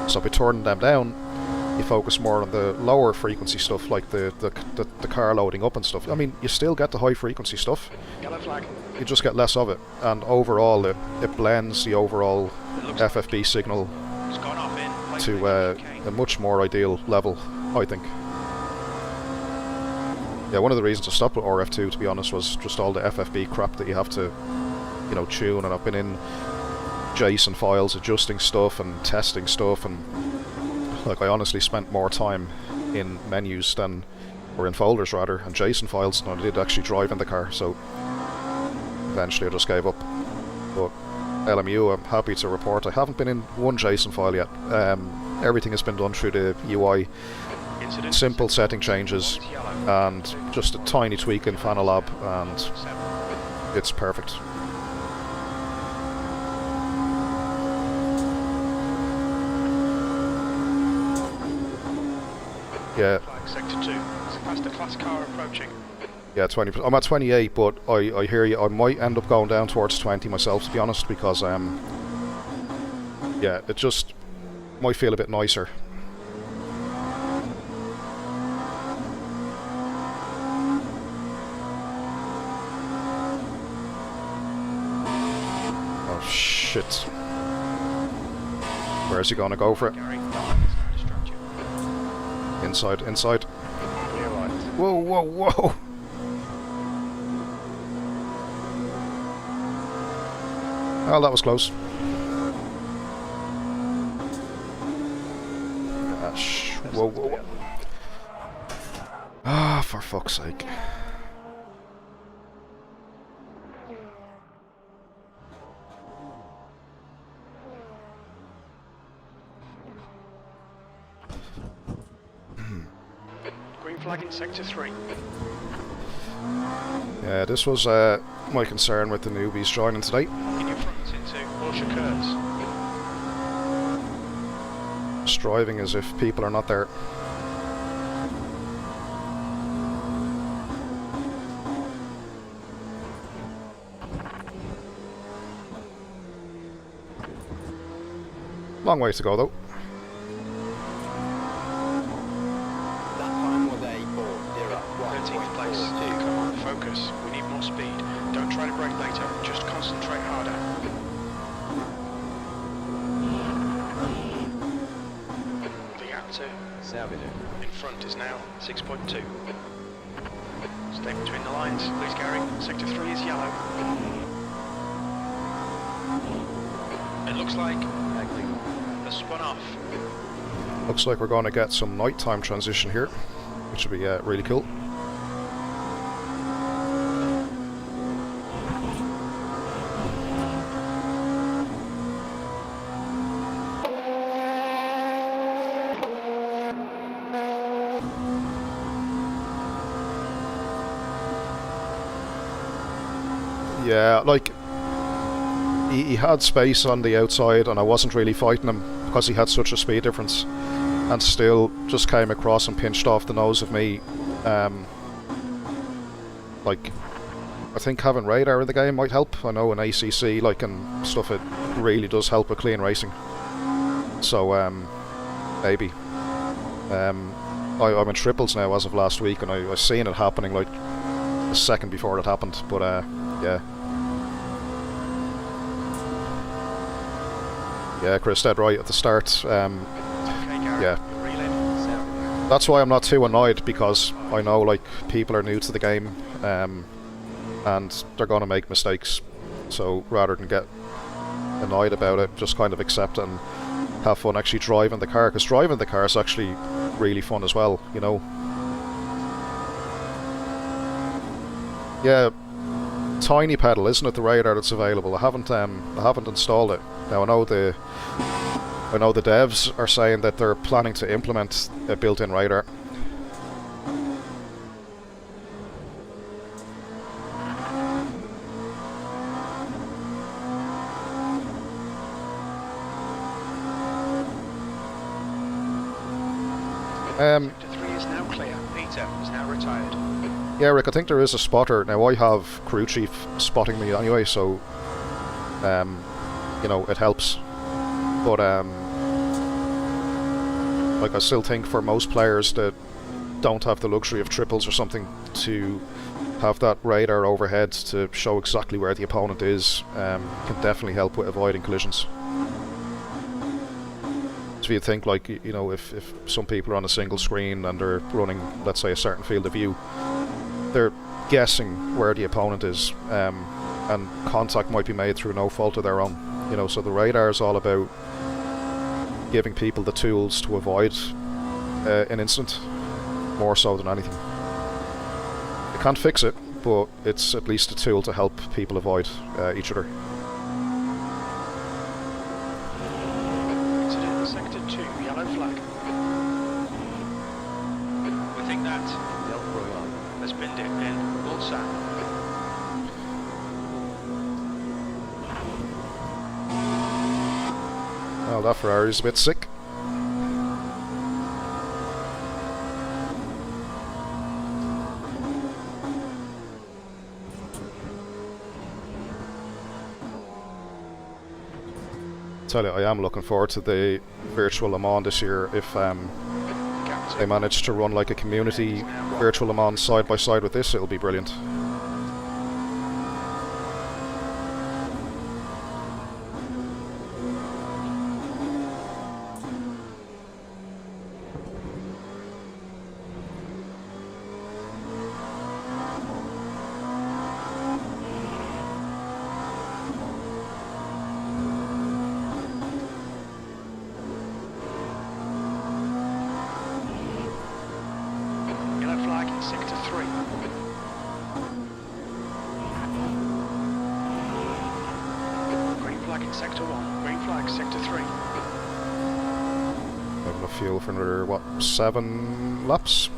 Speaker 2: So by turning them down, you focus more on the lower frequency stuff, like the car loading up and stuff. I mean, you still get the high frequency stuff,
Speaker 3: Yellow flag.
Speaker 2: you just get less of it, and overall it blends the overall FFB signal
Speaker 3: It's gone off in.
Speaker 2: to a much more ideal level, I think. Yeah, one of the reasons I stopped with RF2, to be honest, was just all the FFB crap that you have to, you know, tune, and I've been in JSON files adjusting stuff and testing stuff, and like I honestly spent more time in menus than, or in folders rather, and JSON files than I did actually drive in the car, so eventually I just gave up. But LMU, I'm happy to report I haven't been in one JSON file yet. Everything has been done through the UI, simple setting changes, and just a tiny tweak in Fanalab, and it's perfect. Yeah.
Speaker 3: Sector 2. It's past the class car approaching.
Speaker 2: Yeah, 20%. I'm at 28, but I hear you. I might end up going down towards 20 myself, to be honest, because yeah, it just might feel a bit nicer. Oh shit! Where's he gonna go for it? Inside, inside. Whoa, whoa, whoa! Well, that was close. Whoa, whoa, whoa. Ah, for fuck's sake.
Speaker 3: Green flag in sector 3.
Speaker 2: Yeah, this was my concern with the newbies joining today.
Speaker 3: In your front into Porsche curves.
Speaker 2: Just driving as if people are not there. Long way to go though.
Speaker 4: That time was a
Speaker 3: 13th place.
Speaker 4: 4:01.42.
Speaker 3: Come on, focus. We need more speed. Don't try to brake later. Just concentrate harder. The actor in front is now 6.2. Stay between the lines, please, Gary. Sector 3 is yellow. It looks like they're spun off.
Speaker 2: Looks like we're going to get some nighttime transition here, which will be really cool. Yeah, like, he had space on the outside and I wasn't really fighting him because he had such a speed difference, and still just came across and pinched off the nose of me. Like, I think having radar in the game might help. I know in ACC, like, and stuff, it really does help with clean racing. So, maybe. I'm in triples now as of last week, and I was seeing it happening like a second before it happened, but yeah. Yeah, Chris, dead right at the start. Yeah. That's why I'm not too annoyed, because I know, like, people are new to the game, and they're going to make mistakes. So rather than get annoyed about it, just kind of accept it and have fun actually driving the car, because driving the car is actually really fun as well, you know. Yeah, tiny pedal, isn't it, the radar that's available? I haven't installed it. Now I know the devs are saying that they're planning to implement a built-in radar.
Speaker 3: Sector 3 is now clear. Peter is now retired.
Speaker 2: Yeah, Rick, I think there is a spotter. Now, I have crew chief spotting me anyway, so, you know, it helps. But, like, I still think for most players that don't have the luxury of triples or something to have that radar overhead to show exactly where the opponent is, can definitely help with avoiding collisions. So you think, like, you know, if some people are on a single screen and they're running, let's say, a certain field of view, they're guessing where the opponent is, and contact might be made through no fault of their own. You know, so the radar is all about giving people the tools to avoid an incident, more so than anything. You can't fix it, but it's at least a tool to help people avoid each other.
Speaker 3: Incident sector 2, yellow flag. We think that has binned it in Corsair.
Speaker 2: Well, that Ferrari's a bit sick. Tell you, I am looking forward to the virtual Le Mans this year. If they manage to run like a community virtual Le Mans side by side with this, it'll be brilliant.
Speaker 3: Sector 1, green flag, sector 3.
Speaker 2: Have enough fuel for another, what, 7 laps?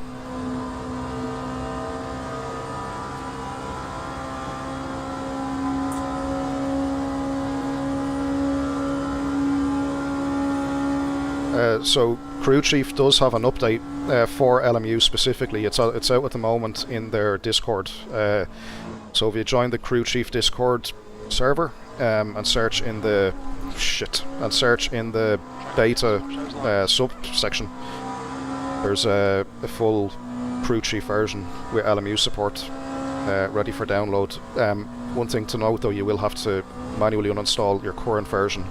Speaker 2: So Crew Chief does have an update for LMU specifically. It's out at the moment in their Discord. So if you join the Crew Chief Discord server and search in the beta subsection, there's a full Crew Chief version with LMU support ready for download. One thing to note though, you will have to manually uninstall your current version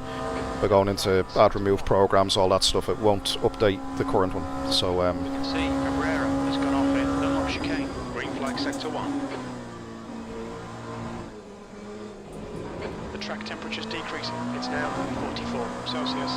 Speaker 2: by going into add remove programs, all that stuff. It won't update the current one. So
Speaker 3: You can see Cabrera has gone off in Dunlop chicane, green flag sector 1. The track temperature's decreasing, it's now 44 Celsius.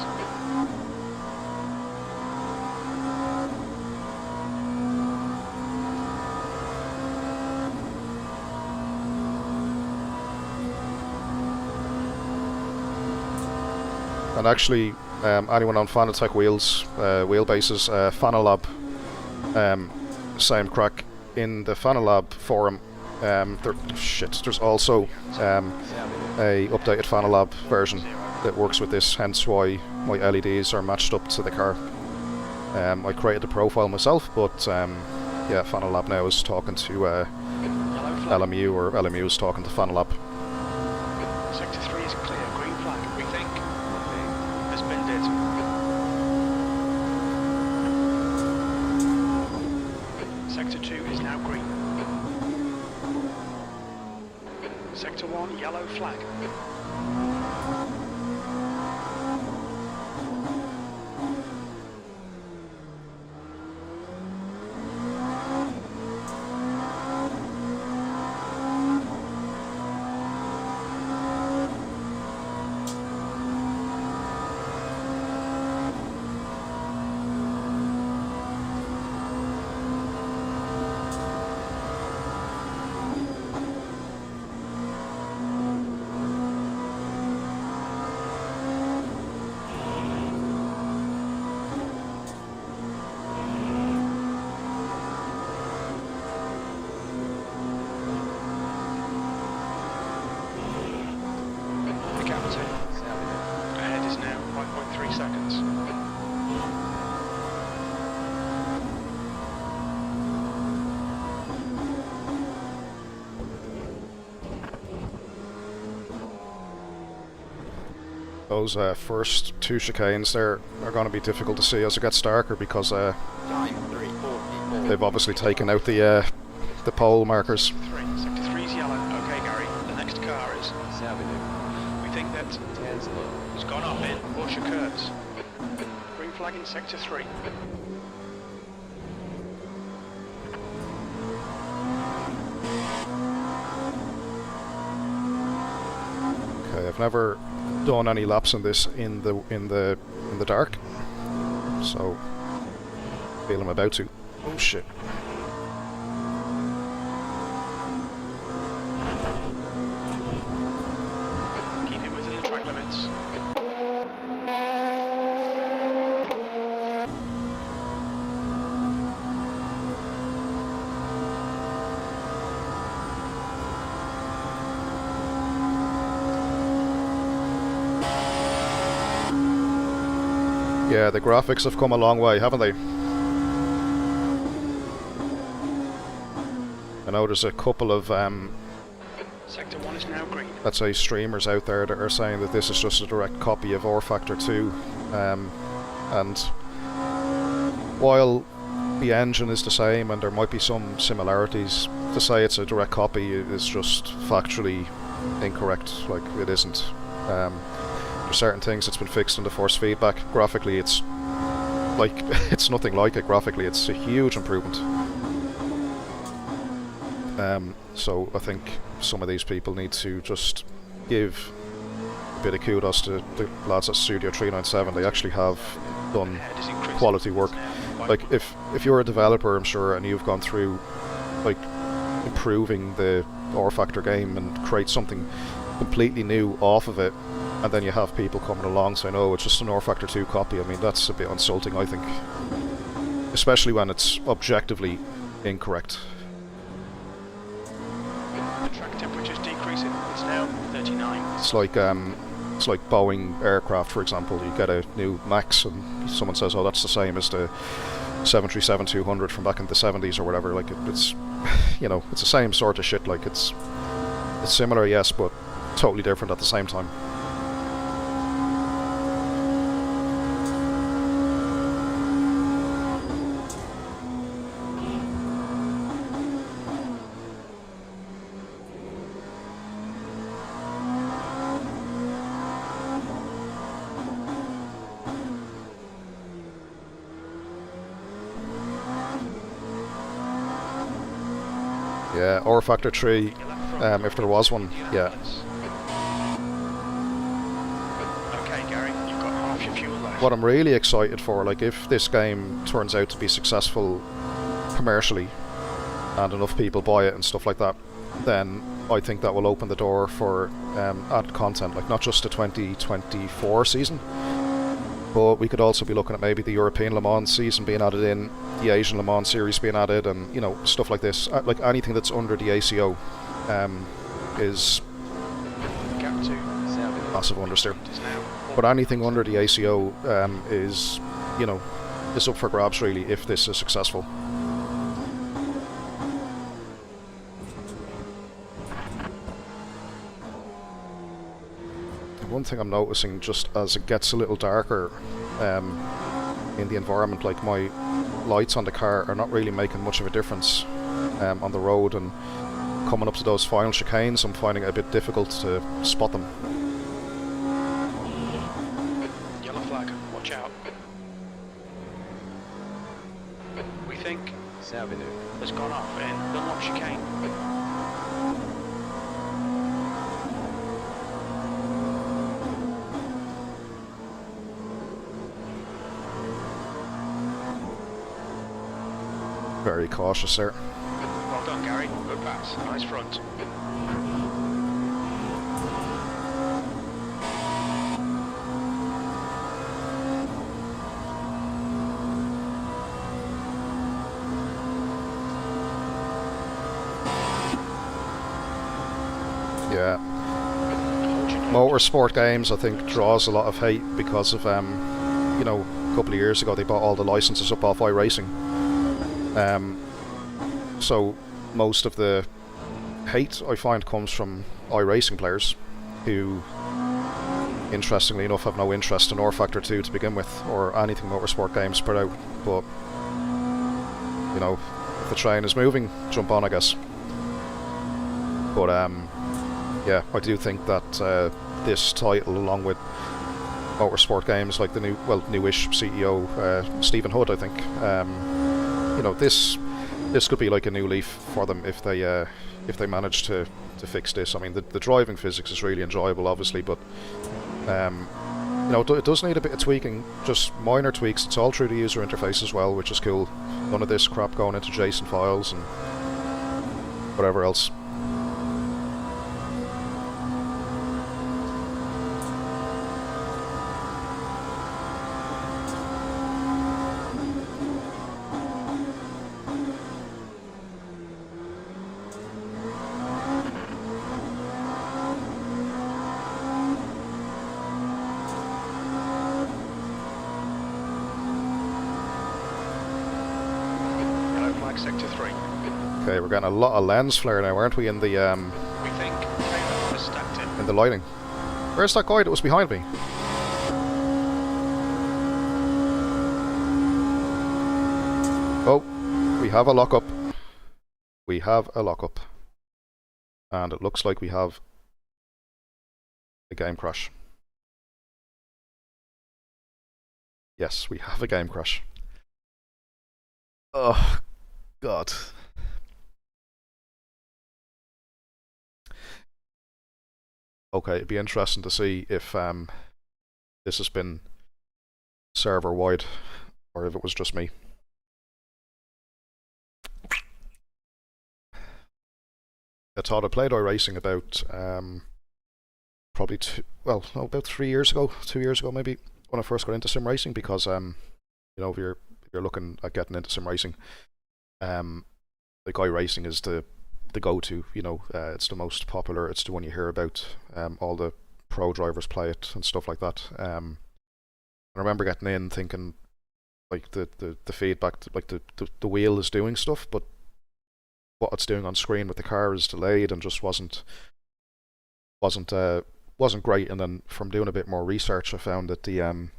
Speaker 2: and actually, anyone on Fanatec wheelbases, Fanalab, same crack in the Fanalab forum. There's also a updated Fanalab version that works with this, hence why my LEDs are matched up to the car. I created the profile myself, but yeah, Fanalab now is talking to LMU, or LMU is talking to Fanalab.
Speaker 3: Sector 3 is clear, green flag, we think. Has been it. Sector 2 is now green. Sector 1, yellow flag. Ahead is now 5.3 seconds.
Speaker 2: Those first two chicanes there are going to be difficult to see as it gets darker because
Speaker 4: Time 3:44.
Speaker 2: they've obviously taken out the pole markers.
Speaker 3: Sector 3 is yellow. Okay, Gary. The next car is. We think that has gone off in Bushire curves. Green flag in sector 3.
Speaker 2: Okay, I've never done any laps in this in the dark, so I feel I'm about to. Oh shit!
Speaker 3: Keep it within the track limits.
Speaker 2: Yeah, the graphics have come a long way, haven't they? I know there's a couple of
Speaker 3: Sector 1 is now green.
Speaker 2: let's say streamers out there that are saying that this is just a direct copy of R Factor 2, and while the engine is the same and there might be some similarities, to say it's a direct copy is just factually incorrect. Like, it isn't. There's certain things that's been fixed in the force feedback. Graphically, it's like it's nothing like it. Graphically, it's a huge improvement. So I think some of these people need to just give a bit of kudos to the lads at Studio 397. They actually have done quality work. Like, if you're a developer, I'm sure, and you've gone through like improving the R Factor game and create something completely new off of it, and then you have people coming along saying, oh, it's just an R Factor 2 copy. I mean, that's a bit insulting, I think. Especially when it's objectively incorrect.
Speaker 3: The track temperature's decreasing. It's now 39.
Speaker 2: It's like Boeing aircraft, for example. You get a new Max and someone says, oh, that's the same as the 737-200 from back in the 70s or whatever. Like, it's, you know, it's the same sort of shit. Like, it's similar, yes, but totally different at the same time. Yeah, R Factor 3, if there was one, yeah.
Speaker 3: Okay, Gary, you've got half your fuel left.
Speaker 2: What I'm really excited for, like, if this game turns out to be successful commercially and enough people buy it and stuff like that, then I think that will open the door for added content, like not just the 2024 season, but we could also be looking at maybe the European Le Mans season being added in, the Asian Le Mans series being added, and, you know, stuff like this. Like, anything that's under the ACO is
Speaker 3: Gap 2
Speaker 2: massive understeer.
Speaker 3: is now.
Speaker 2: But anything under the ACO is, you know, is up for grabs really if this is successful. One thing I'm noticing, just as it gets a little darker in the environment, like, my lights on the car are not really making much of a difference on the road, and coming up to those final chicanes I'm finding it a bit difficult to spot them.
Speaker 3: Yellow flag, watch out. We think has gone off in Dunlop chicane.
Speaker 2: Very cautious there.
Speaker 3: Well done, Gary. Good pass. Nice front.
Speaker 2: Yeah. Motorsport games, I think, draws a lot of hate because of, you know, a couple of years ago they bought all the licenses up off iRacing. So most of the hate I find comes from iRacing players who interestingly enough, have no interest in R-Factor 2 to begin with, or anything motorsport games spread out, but, you know, if the train is moving, jump on, I guess. But, yeah, I do think that this title, along with motorsport games like the newish CEO, Stephen Hood, I think, you know, this could be like a new leaf for them if they manage to fix this. I mean, the driving physics is really enjoyable, obviously, but you know, it does need a bit of tweaking, just minor tweaks. It's all through the user interface as well, which is cool. None of this crap going into JSON files and whatever else.
Speaker 3: Sector 3.
Speaker 2: Okay, we're getting a lot of lens flare now, aren't we, in the
Speaker 3: We think Caleb has stacked it.
Speaker 2: in the lighting. Where's that guy that was behind me? Oh, we have a lockup. We have a lockup. And it looks like we have a game crash. Yes, we have a game crash. Oh, God. Okay, it'd be interesting to see if this has been server-wide or if it was just me. I thought I played iRacing about probably about 3 years ago, 2 years ago maybe, when I first got into sim racing, because you know, if you're looking at getting into sim racing, like iRacing is the go-to, you know, it's the most popular, it's the one you hear about, all the pro drivers play it and stuff like that. I remember getting in thinking, like, the feedback, like the wheel is doing stuff, but what it's doing on screen with the car is delayed and just wasn't great. And then from doing a bit more research, I found that the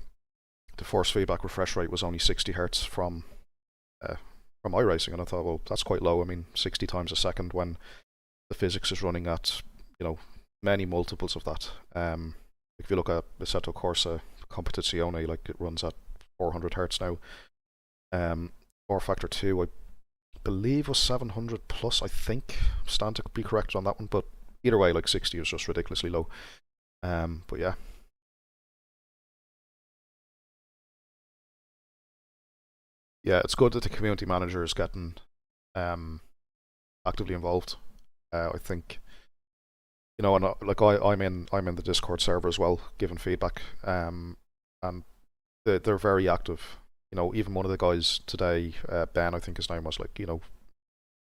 Speaker 2: force feedback refresh rate was only 60 Hz from iRacing, and I thought, well, that's quite low. I mean, 60 times a second when the physics is running at, you know, many multiples of that. If you look at Assetto Corsa Competizione, like, it runs at 400 Hz now. R-Factor 2, I believe, was 700 plus, I think. Stand to be corrected on that one, but either way, like, 60 is just ridiculously low. But yeah. Yeah, it's good that the community manager is getting actively involved. I think, you know, and like I'm in the Discord server as well, giving feedback, and they're very active. You know, even one of the guys today, Ben, I think his name was, like, you know,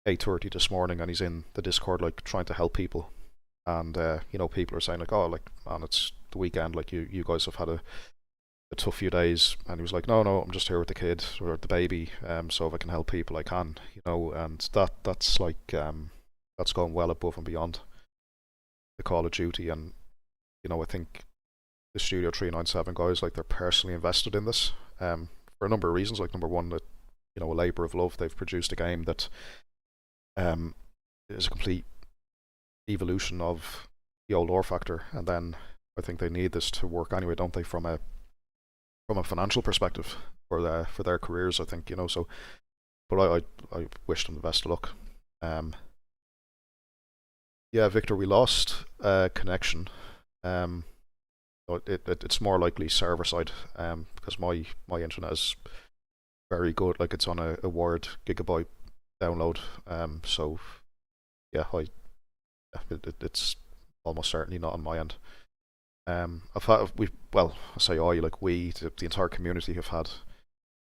Speaker 2: 8:30 this morning, and he's in the Discord, like, trying to help people. And you know, people are saying, like, oh, like, man, it's the weekend, like, you guys have had a tough few days, and he was like, no, I'm just here with the kid or the baby, so if I can help people, I can, you know. And that's like that's going well above and beyond the Call of Duty. And, you know, I think the Studio 397 guys, like, they're personally invested in this, for a number of reasons. Like, number one, that, you know, a labour of love. They've produced a game that is a complete evolution of the old R-Factor, and then I think they need this to work anyway, don't they, from a financial perspective for their careers, I think, you know. So, but I wish them the best of luck. Yeah, Victor, we lost connection. It's more likely server side, because my internet is very good. Like, it's on a wired gigabyte download. So yeah, it's almost certainly not on my end. I say the entire community have had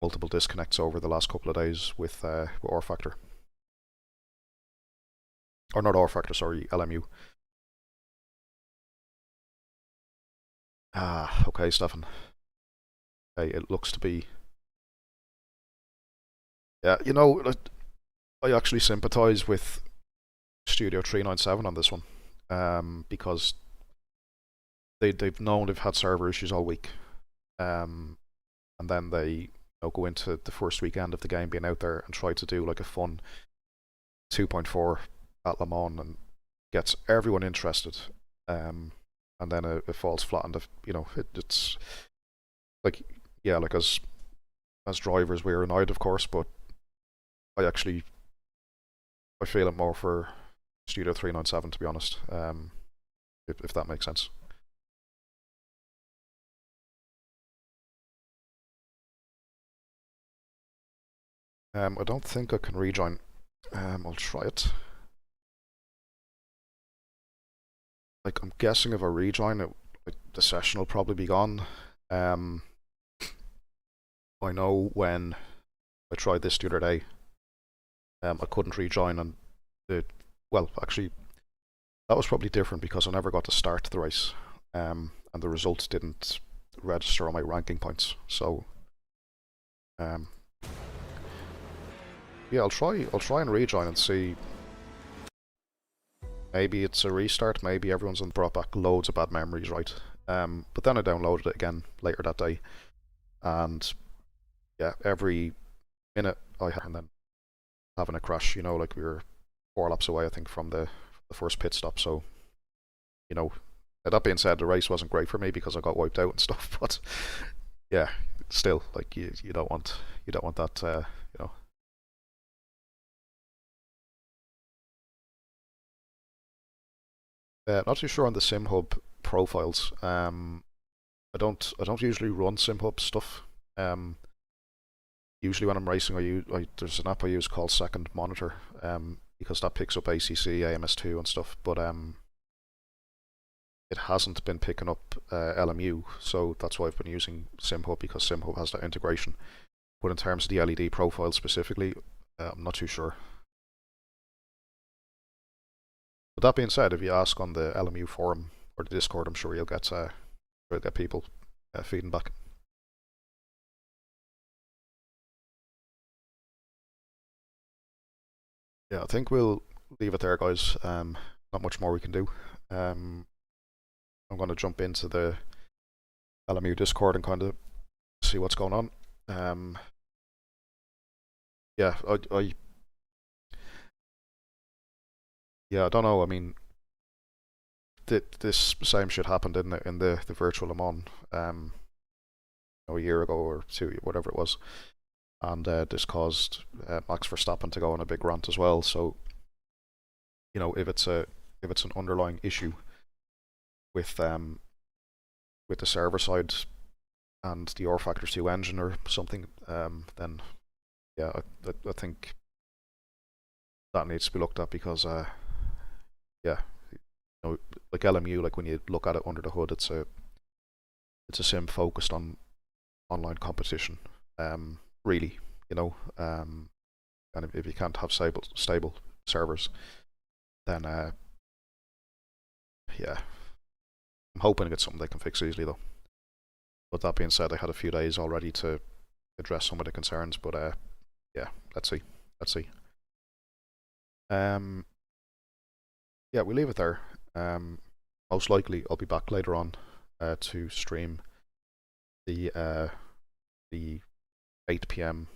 Speaker 2: multiple disconnects over the last couple of days with R-Factor. Or not R-Factor, sorry, LMU. Ah, okay, Stefan. Okay, it looks to be... Yeah, you know, I actually sympathise with Studio 397 on this one, because they've known they've had server issues all week, and then they go into the first weekend of the game being out there and try to do like a fun 2.4 at Le Mans and gets everyone interested, and then it falls flat on the, it's like, yeah, like as drivers we're annoyed of course, but I feel it more for Studio 397 to be honest, if that makes sense. I don't think I can rejoin. I'll try it. Like, I'm guessing if I rejoin it, the session will probably be gone. I know when I tried this the other day, I couldn't rejoin, and well, actually, that was probably different because I never got to start the race, and the results didn't register on my ranking points. So, yeah, I'll try and rejoin and see. Maybe it's a restart, maybe everyone's brought back loads of bad memories, right? But then I downloaded it again later that day, and yeah, every minute I had, and then having a crash, like we were 4 laps away, I think, from the first pit stop. So, that being said, the race wasn't great for me because I got wiped out and stuff. But yeah, still, like you don't want that, Not too sure on the SimHub profiles. I don't usually run SimHub stuff. Usually when I'm racing, there's an app I use called Second Monitor, because that picks up ACC, AMS2 and stuff. But it hasn't been picking up LMU, so that's why I've been using SimHub, because SimHub has that integration. But in terms of the LED profile specifically, I'm not too sure. But that being said, if you ask on the LMU forum or the Discord, I'm sure you'll get people feeding back. Yeah, I think we'll leave it there, guys. Not much more we can do. I'm going to jump into the LMU Discord and kind of see what's going on. Yeah, I don't know. I mean, this same shit happened in the virtual Le Mans, a year ago or 2, whatever it was, and this caused Max Verstappen to go on a big rant as well. So, if it's an underlying issue with the server side and the R Factor 2 engine or something, then yeah, I think that needs to be looked at, because yeah, like LMU, like when you look at it under the hood, it's a sim focused on online competition, really, and if you can't have stable servers, then yeah, I'm hoping it's something they can fix easily though. But that being said, I had a few days already to address some of the concerns, but yeah, let's see. Yeah, we'll leave it there. Most likely I'll be back later on to stream the 8 PM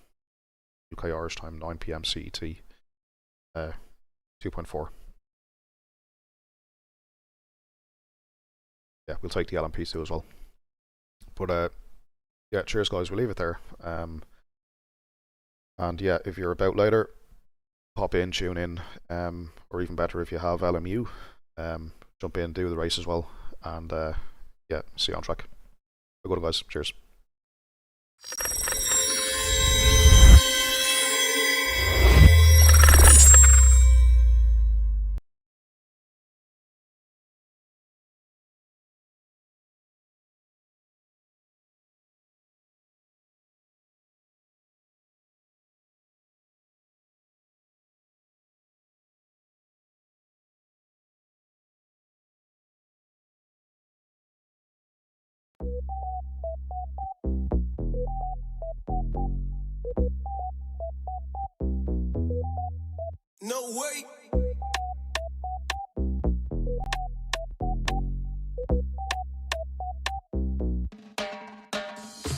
Speaker 2: UK Irish time, 9 PM CET 2.4. Yeah, we'll take the LMP2 as well. But yeah, cheers guys, we'll leave it there. And yeah, if you're about later, pop in, tune in, or even better if you have LMU, jump in, do the race as well, and yeah, see you on track. Have a good one, guys. Cheers.
Speaker 6: No way.